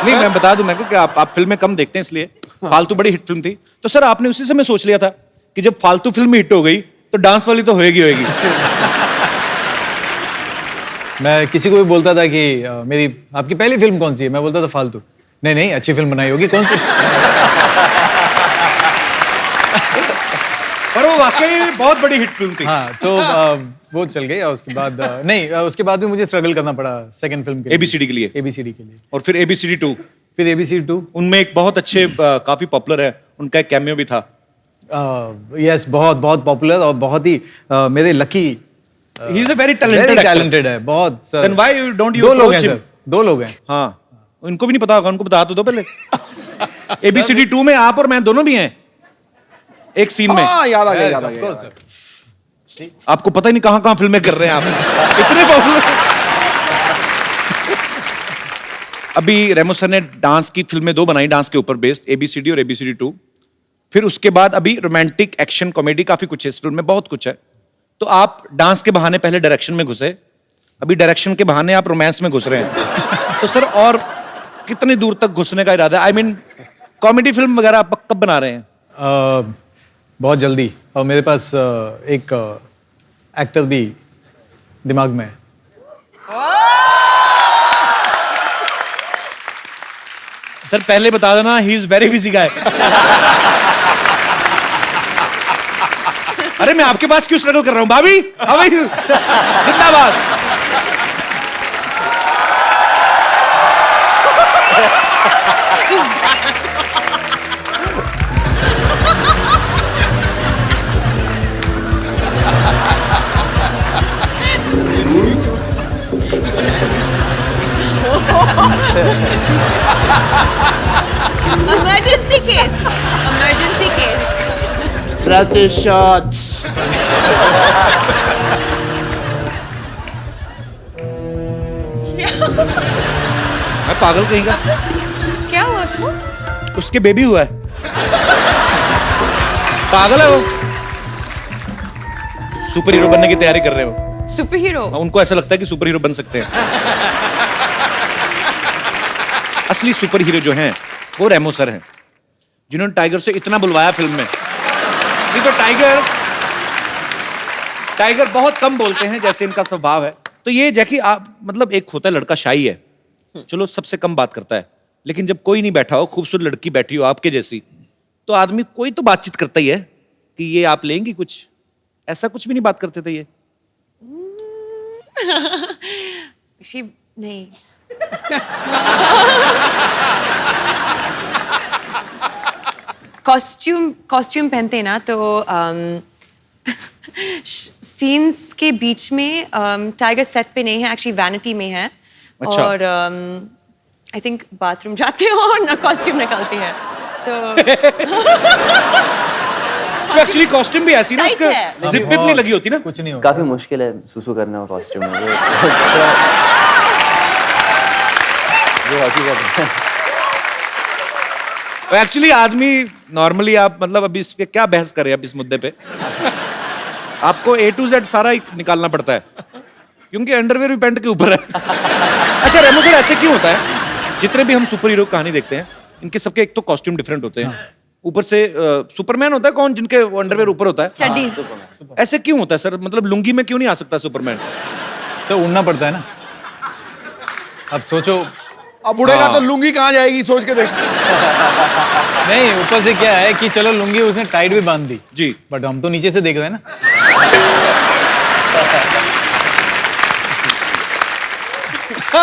नहीं, मैं बता दूं मैं कि आप फिल्में कम देखते हैं इसलिए। फालतू बड़ी हिट फिल्म थी, तो सर आपने उसी समय सोच लिया था कि जब फालतू फिल्म हिट हो गई तो डांस वाली तो होएगी होएगी। मैं किसी को भी बोलता था कि मेरी आपकी पहली फिल्म कौन सी है, मैं बोलता था फालतू। नहीं नहीं, अच्छी फिल्म बनाई होगी, कौन सी? पर वो वाकई बहुत बड़ी हिट फिल्म थी। हाँ, तो वो चल गई। और उसके बाद नहीं, उसके बाद भी मुझे स्ट्रगल करना पड़ा सेकंड फिल्म के लिए, ABCD के लिए। ABCD के लिए। और फिर ABCD 2। फिर ABCD 2। उनमें एक बहुत अच्छे काफी पॉपुलर है, उनका एक कैमियो भी था। यस, बहुत बहुत पॉपुलर और बहुत ही मेरे lucky. He is a very talented talented है बहुत sir. Then why don't you? दो लोग हैं सर, दो लोग हैं। हाँ, उनको भी नहीं पता होगा, उनको बता तो दो पहले। ABCD 2 में आप और मैं दोनों भी हैं एक सीन में। हाँ, याद आ गया, याद आ गया। आपको पता ही नहीं कहां कहां फिल्में कर रहे हैं आप, इतने पॉपुलर। अभी रेमो सर ने डांस की फिल्में 2 बनाई, डांस के ऊपर बेस्ड, ABCD और ABCD 2। फिर उसके बाद अभी रोमांटिक, एक्शन, कॉमेडी, काफी कुछ है इस फिल्म में, बहुत कुछ है। तो आप डांस के बहाने पहले डायरेक्शन में घुसे, अभी डायरेक्शन के बहाने आप रोमांस में घुस रहे हैं। तो सर और कितनी दूर तक घुसने का इरादा है? आई मीन कॉमेडी फिल्म वगैरह आप कब बना रहे हैं? बहुत जल्दी। और मेरे पास एक एक्टर भी दिमाग में है। सर पहले बता देना, ही इज वेरी बिजी गाय। अरे मैं आपके पास क्यों स्ट्रगल कर रहा हूं भाभी? How are you? जिंदाबाद। Emergency case. Emergency case. प्रतिशत। मैं पागल कहीं का? क्या हुआ उसको? उसके बेबी हुआ है। पागल है वो। सुपर हीरो बनने की तैयारी कर रहे हो। Super hero? उनको ऐसा लगता है कि सुपर हीरो बन सकते हैं। असली सुपर हीरो जो हैं वो रेमो सर हैं, जिन्होंने टाइगर से इतना बुलवाया फिल्म में। नहीं तो टाइगर बहुत कम बोलते हैं, जैसे इनका स्वभाव है। तो ये जैकी आप मतलब, एक होता है लड़का शाई है, चलो सबसे कम बात करता है, लेकिन जब कोई नहीं बैठा हो, खूबसूरत लड़की बैठी हो आपके जैसी, तो आदमी कोई तो बातचीत करता ही है कि ये आप लेंगी कुछ। ऐसा कुछ भी नहीं बात करते थे ये? नहीं। कॉस्ट्यूम पहनते हैं ना, तो सीन्स के बीच में टाइगर सेट पे नहीं है, एक्चुअली वैनिटी में है। अच्छा। और आई थिंक बाथरूम जाते हो और ना कॉस्ट्यूम निकालती है, सो एक्चुअली कॉस्ट्यूम भी ऐसी ना, Tight उसका है। जिप विप नहीं लगी होती ना। कुछ नहीं होगा। काफी मुश्किल है सुसु करना कॉस्ट्यूम में। वो हकीकत है। एक्चुअली आदमी नॉर्मली, आप मतलब अभी इस पे क्या बहस करें अब इस मुद्दे पे? आपको A to Z सारा ही निकालना पड़ता है। क्योंकि अंडरवेयर भी पैंट के ऊपर है। अच्छा रेमो सर, ऐसे क्यों होता है? जितने भी हम सुपर हीरो कहानी देखते हैं, इनके सबके एक तो कॉस्ट्यूम डिफरेंट होते हैं, ऊपर से सुपरमैन होता है कौन जिनके अंडरवेयर ऊपर होता है? चड्डी। ऐसे क्यों होता है सर? मतलब लुंगी में क्यों नहीं आ सकता सुपरमैन? सर उड़ना पड़ता है ना। अब सोचो, अब उड़ेगा तो लुंगी कहाँ जाएगी, सोच के देख। नहीं ऊपर से क्या है कि चलो लुंगी उसने टाइट भी बांध दी जी, बट हम तो नीचे से देख रहे हैं ना।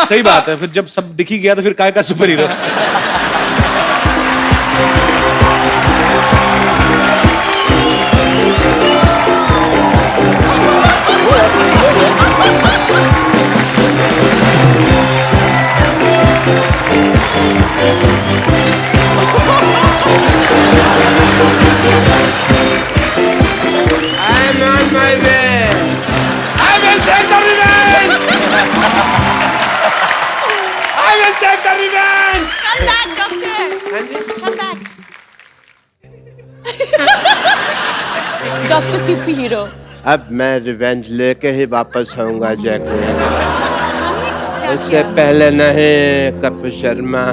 सही बात है। फिर जब सब दिख ही गया तो फिर काय का super hero? I'm on my way. I will take the revenge! I will take the revenge! Come back, doctor. Come back. Doctor Super Hero. अब मैं रिवेंज लेके ही वापस आऊंगा जैकलिन। इससे पहले नहीं, कपिल शर्मा।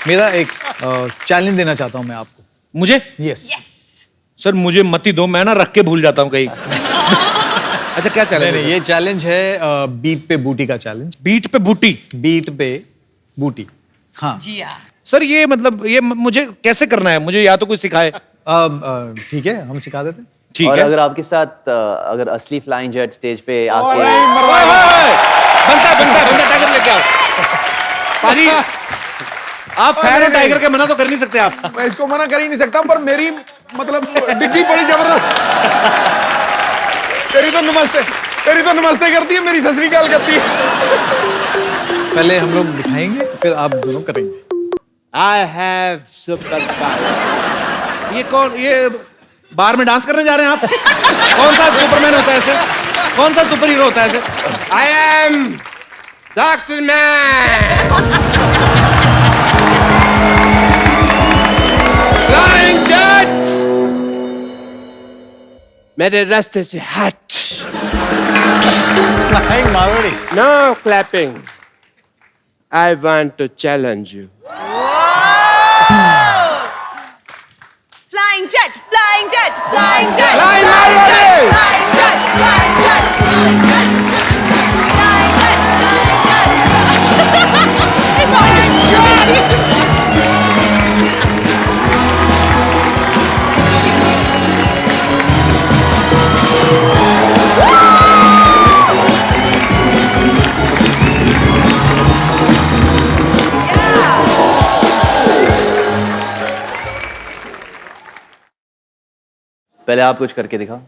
मेरा एक चैलेंज देना चाहता हूँ मैं आपको। मुझे? यस सर मुझे मत ही दो, मैं ना रख के भूल जाता हूँ कहीं। अच्छा क्या चैलेंज? नहीं ये चैलेंज है बीट पे बूटी का चैलेंज। बीट पे बूटी? बीट पे बूटी, हाँ जी हाँ। सर ये मतलब ये मुझे कैसे करना है? मुझे या तो कोई सिखाए। ठीक है हम सिखा देते हैं। ठीक और है। अगर आपके साथ अगर असली फ्लाइंग जेट स्टेज पे आके बनता टाइगर लेके आओ। पाजी आप फैन हो टाइगर के, मना तो कर नहीं सकते आप। मैं इसको मना कर ही नहीं सकता, पर मेरी मतलब डिग्गी बड़ी जबरदस्त। तेरी तो नमस्ते करती है, मेरी ससरी काल करती है। पहले हम लोग दिखाएंगे फिर आप दोनों करेंगे। I have super power. ये कौन? ये बार में डांस करने जा रहे हैं आप? कौन सा सुपरमैन होता है ऐसे? कौन सा सुपर हीरो होता है ऐसे? I am Dr. Man. Flying jet. मेरे रास्ते से हट। Flying Marwari. No clapping. I want to challenge you. Flying jet, flying jet, flying jet. Flying Marwari. Flying jet, flying jet, flying jet, flying jet, flying jet. It's orange. पहले आप कुछ करके दिखाओ।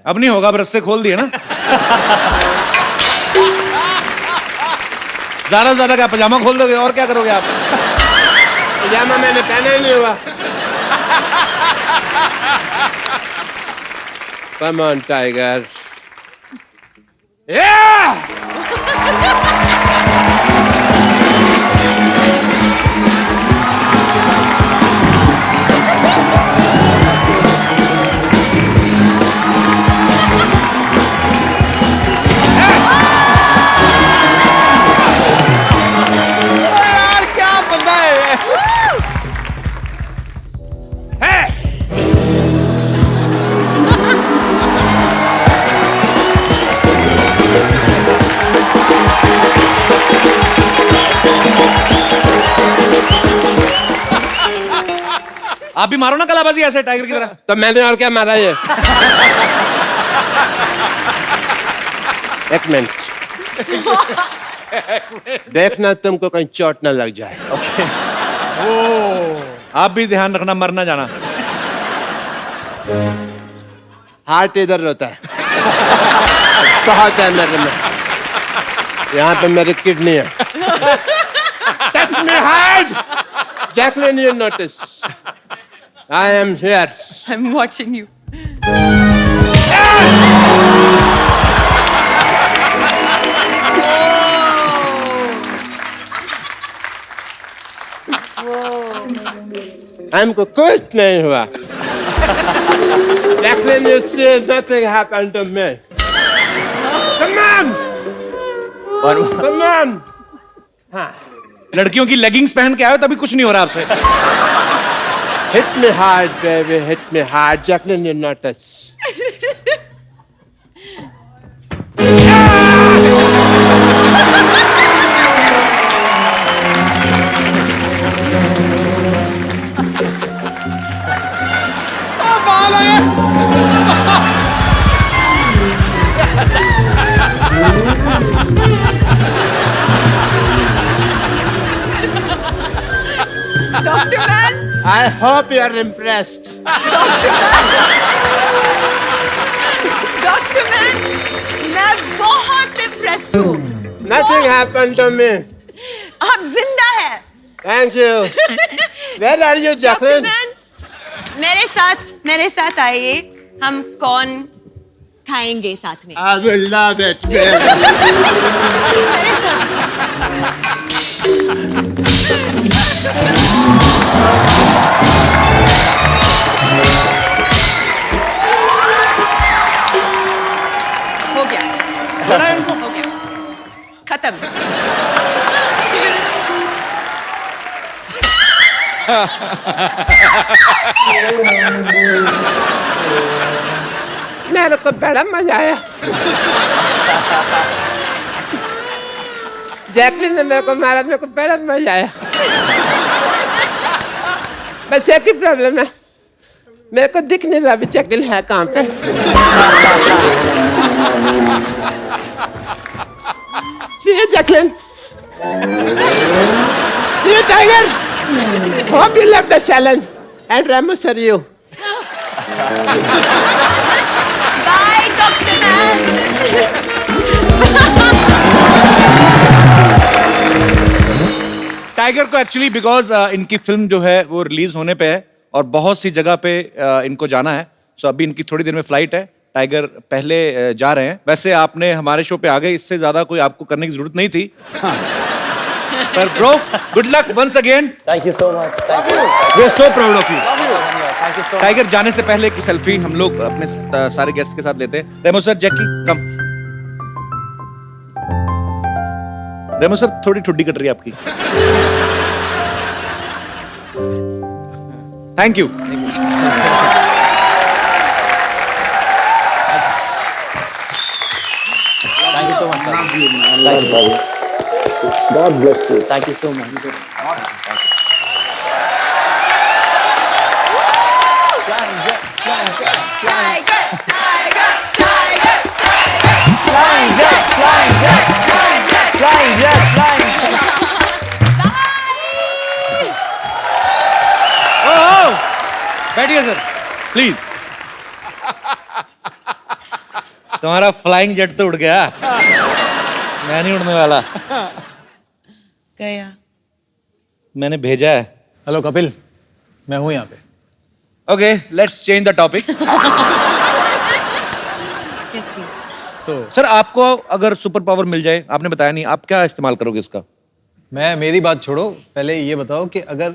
अब नहीं होगा, अब रस्से खोल दिए ना। ज्यादा से ज्यादा क्या पजामा खोल दोगे और क्या करोगे आप? पजामा मैंने पहना ही नहीं हुआ। Come on, Tiger. Yeah! यार क्या बंदा है। आप भी मारो ना कलाबाजी ऐसे टाइगर की तरह। तो मैंने और क्या मारा ये? एक मिनट। देखना तुमको कहीं चोट ना लग जाए। आप भी ध्यान रखना, मर ना जाना। हार्ट इधर होता है। बहुत है मेरे में। यहाँ पे मेरी किडनी है। Touch me hard. Jacqueline, you notice. I am here. I'm watching you. हमको कुछ नहीं हुआ। Jacqueline, you see, nothing happened to me. Come on, come on. लड़कियों की लेगिंग्स पहन के आए हो तभी कुछ नहीं हो रहा आपसे। Hit me hard, baby, hit me hard. Jacqueline, you notice. Dr. Man, I hope you are impressed. Dr. Man, मैं बहुत impressed हूँ। Nothing happened to me. आप जिंदा हैं। Thank you. Where are you, Dr. Jacqueline? Man, मेरे साथ आइए। हम कौन खाएंगे साथ में? I will love it, baby. हो गया। हो गया। खत्म। मेरे को बड़ा मजा आया। जैकलिन ने मेरे को मारा, मेरे को बड़ा मजा आया। बस एक ही प्रॉब्लम है, मेरे को दिख नहीं रहा अभी जैकलिन है कहाँ पे। See you, Jacqueline. See you, Tiger. Hope you love the challenge. And Ramos are you. Bye, Dr. Man. Tiger को एक्चुअली बिकॉज इनकी फिल्म जो है वो रिलीज होने पे है और बहुत सी जगह पे इनको जाना है। सो अभी इनकी थोड़ी देर में फ्लाइट है। टाइगर पहले जा रहे हैं। वैसे आपने हमारे शो पे आ गए, इससे ज्यादा कोई आपको करने की जरूरत नहीं थी। पर bro, good luck once again. Thank you so much. We are so proud of you. Tiger जाने से पहले की सेल्फी हम लोग अपने सारे गेस्ट के साथ लेते हैं। रेमो सर, जैकी कम। रेमो सर, थोड़ी ठुड्डी कट रही है आपकी। Thank you. Thank you so much. God bless you. Thank you so much. बैठिए सर प्लीज। तुम्हारा फ्लाइंग जेट तो उड़ गया, मैं नहीं उड़ने वाला। गया। मैंने भेजा है। हेलो कपिल, मैं हूँ यहाँ पे। Okay, let's change the topic. Yes, please. तो सर, आपको अगर सुपर पावर मिल जाए, आपने बताया नहीं, आप क्या इस्तेमाल करोगे इसका? मेरी बात छोड़ो, पहले ये बताओ कि अगर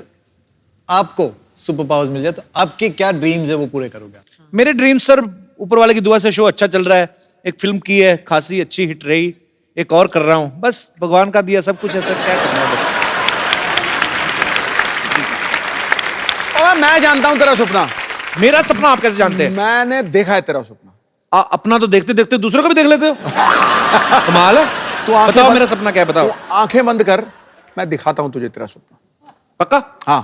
आपको सुपर पावर्स मिल जाए तो आपके क्या ड्रीम्स है वो पूरे करोगे? मेरे ड्रीम सर, ऊपर वाले की दुआ से शो अच्छा चल रहा है। एक फिल्म की है, खासी अच्छी हिट रही, एक और कर रहा हूँ। बस भगवान का दिया सब कुछ है सर, क्या करना है बस। मैं जानता हूँ तेरा सपना। मेरा सपना आप कैसे जानते हैं? मैंने देखा है तेरा सपना। अपना तो देखते देखते दूसरों का भी देख लेते हो। कमाल है। तू आंखें बताओ बंद- मेरा सपना क्या है, बताओ। तू आंखें बंद कर, मैं दिखाता हूँ तुझे तेरा सपना। पक्का? हाँ।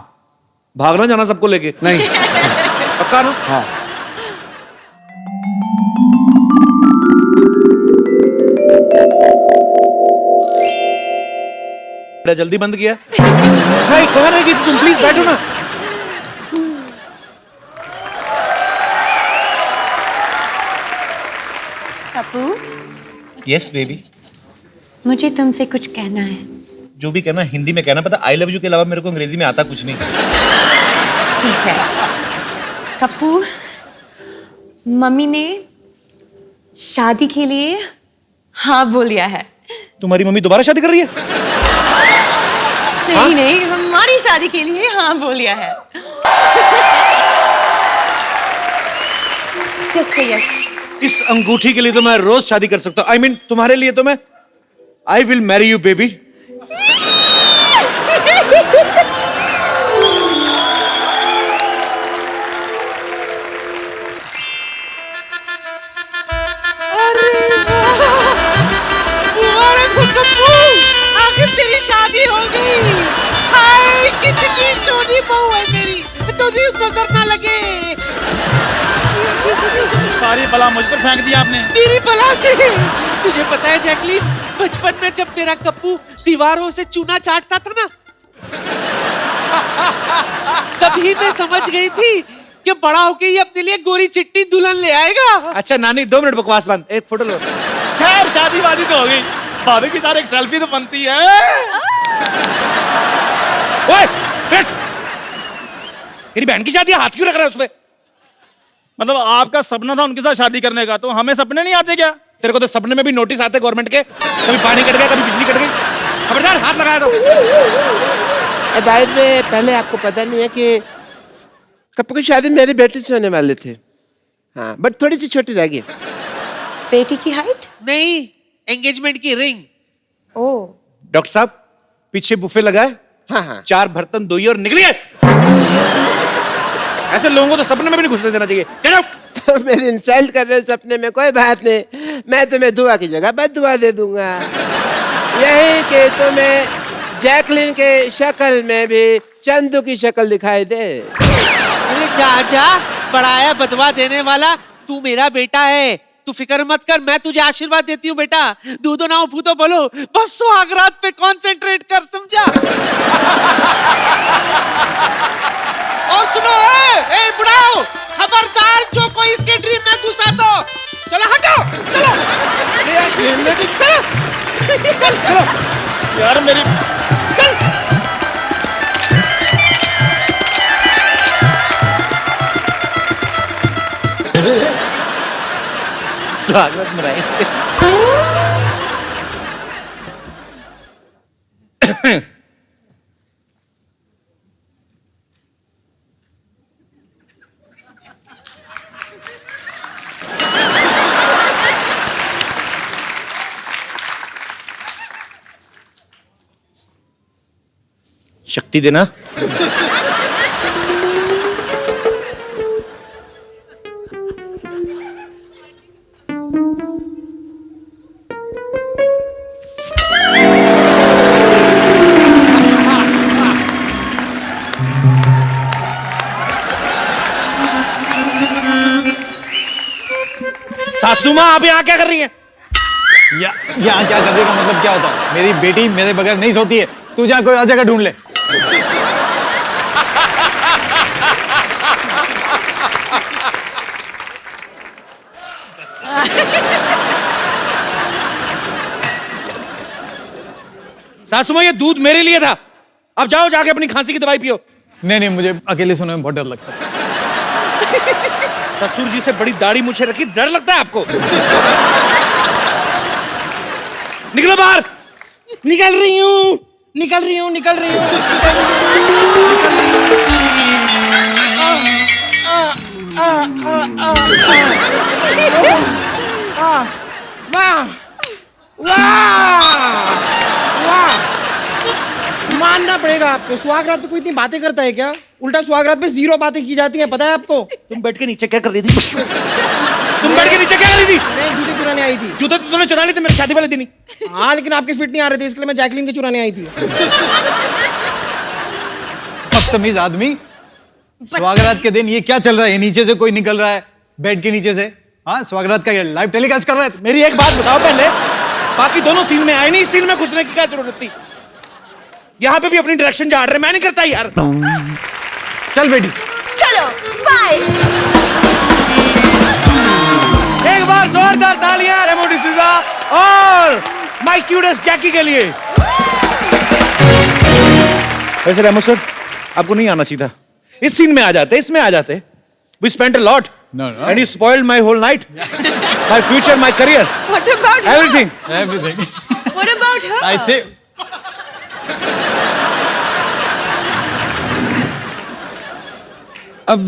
भागना जाना सबको लेके? नहीं। पक्का ना? हाँ। बड़ा जल्दी बंद किया। भाई कहाँ रहेगी तुम? प्लीज बैठो ना। Pappu, yes baby. मुझे तुमसे कुछ कहना है। जो भी कहना हिंदी में कहना। पता, आई लव यू के अलावा मेरे को अंग्रेजी में आता कुछ नहीं। ठीक है। कप्पू, मम्मी ने शादी के लिए हाँ बोल दिया है। तुम्हारी मम्मी दोबारा शादी कर रही है? नहीं नहीं, तुम्हारी शादी के लिए हाँ बोल दिया है। Just say yes. इस अंगूठी के लिए तो मैं रोज शादी कर सकता हूँ। I mean, तुम्हारे लिए तो मैं I will marry you, baby. आखिर तेरी शादी हो गई। हाय कितनी सोनी बहू है मेरी, तुझे नजर ना लगे। सारी बला मुझ पर फेंक दिया आपने। मेरी बला से। तुझे पता है जैकलीन, बचपन में जब मेरा कप्पू दीवारों से चूना चाटता था ना, तभी मैं समझ गई थी कि बड़ा होके ये अपने लिए गोरी चिट्टी दुल्हन ले आएगा। अच्छा नानी 2 मिनट बकवास बंद, एक फोटो लो। खैर शादी वादी तो हो गई, भाभी के साथ एक सेल्फी तो बनती है। ओए, तेरी बहन की शादी हाथ क्यों रख रहा है उसपे? मतलब आपका सपना था उनके साथ शादी करने का, तो हमें सपने नहीं आते क्या? तेरे को तो सपने में भी नोटिस आते गवर्नमेंट के, कभी पानी कट गया, कभी बिजली कट गई। खबरदार हाथ लगाया तो। बाद में पहले आपको पता नहीं है कि कप्पू की शादी मेरी बेटी से होने वाले थे। हाँ, बट थोड़ी सी छोटी रह गई। बेटी की हाइट? नहीं, एंगेजमेंट की रिंग। ओह। डॉक्टर साहब पीछे बुफे लगाए, हाँ। 4 बर्तन धोइए और निकलिए। ऐसे लोगों को तो सपने में भी नहीं घुसने देना चाहिए। Get out! तो मेरी इंसल्ट कर रहे हो सपने में, कोई बात नहीं, मैं तुम्हें दुआ की जगह बद्दुआ दे दूंगा। यही कि तुम्हें जैकलिन के शक्ल में भी चंदू की शक्ल दिखाई दे। अरे जा, बड़ा है बदवा देने वाला। तू मेरा बेटा है, तू फिक्र मत कर, मैं तुझे आशीर्वाद देती हूँ बेटा। दूधो ना फूतो बोलो, बस सुहागरात पे कंसंट्रेट कर, समझा? और सुनो, ए बुढ़ाओ, खबरदार जो कोई इसके ड्रीम में घुसा तो चलो हटो, चलो। चलो यार मेरी चल। स्वागत मनाएंगे। शक्ति देना। सासू माँ आप यहाँ क्या कर रही हैं? यहाँ क्या करने का मतलब क्या होता है? मेरी बेटी मेरे बगैर नहीं सोती है, तू जहाँ कोई जगह ढूंढ ले। सासू माँ ये दूध मेरे लिए था, अब जाओ जाके अपनी खांसी की दवाई पियो। नहीं, मुझे अकेले सोने में बहुत डर लगता है। ससुर जी से बड़ी दाढ़ी मुझे रखी, डर लगता है आपको? निकलो बाहर। निकल रही हूँ। मानना पड़ेगा आपको, सुहागरात पे कोई इतनी बातें करता है क्या? उल्टा सुहागरात पे 0 बातें की जाती हैं, पता है आपको? तुम बैठ के नीचे क्या कर रही थी? तुम बैठ के नीचे क्या कर रही थी? मैं जूते चुराने आई थी। जूते तो तुमने चुरा लिए थे मेरे शादी वाले दिन ही। हाँ, लेकिन आपके फिट नहीं आ रहे थे, इसलिए मैं जैकलीन के चुराने आई थी। बदतमीज आदमी, स्वागरात के दिन ये क्या चल रहा है? नीचे से कोई निकल रहा है, बेड के नीचे से। हाँ, स्वागरात का लाइव टेलीकास्ट कर रहा है। मेरी एक बात बताओ पहले, बाकी दोनों सीन में आए नहीं, इस सीन में घुसने की क्या जरूरत थी? यहाँ पे भी अपनी डायरेक्शन झाड़ रहे, मैं नहीं करता यार। चल बेटी, चलो बाय। एक बार जोरदार तालियां रेमो डिसूजा और माय क्यूटेस्ट जैकी के लिए। वैसे रेमो सर आपको नहीं आना चाहिए था, इस सीन में आ जाते, इसमें आ जाते। We spent a lot. No. And you spoiled my whole night. My future, my career. What about her? Everything. everything. What about her? I say, अब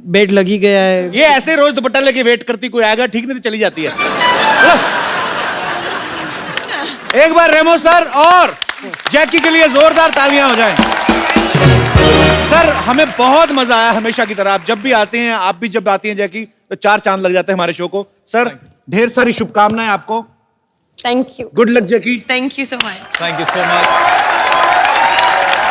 बेड लग ही गया है। ये ऐसे रोज दुपट्टा लेके वेट करती, कोई आएगा ठीक नहीं तो चली जाती है। एक बार रेमो सर और जैकी के लिए जोरदार तालियां हो जाएं। सर हमें बहुत मजा आया हमेशा की तरह। आप जब भी आते हैं, आप भी जब आती हैं जैकी, तो 4 चांद लग जाते हैं हमारे शो को। सर ढेर सारी शुभकामनाएं आपको। Thank you. Good luck Jackie. Thank you so much. Thank you so much.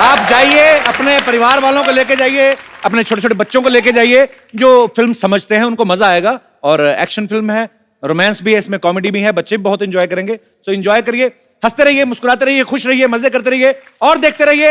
आप जाइए, अपने परिवार वालों को लेके जाइए, अपने छोटे छोटे बच्चों को लेके जाइए जो फिल्म समझते हैं, उनको मजा आएगा। और एक्शन फिल्म है, रोमांस भी है, इसमें कॉमेडी भी है, बच्चे भी बहुत एंजॉय करेंगे। सो एंजॉय करिए, हंसते रहिए, मुस्कुराते रहिए, खुश रहिए, मजे करते रहिए और देखते रहिए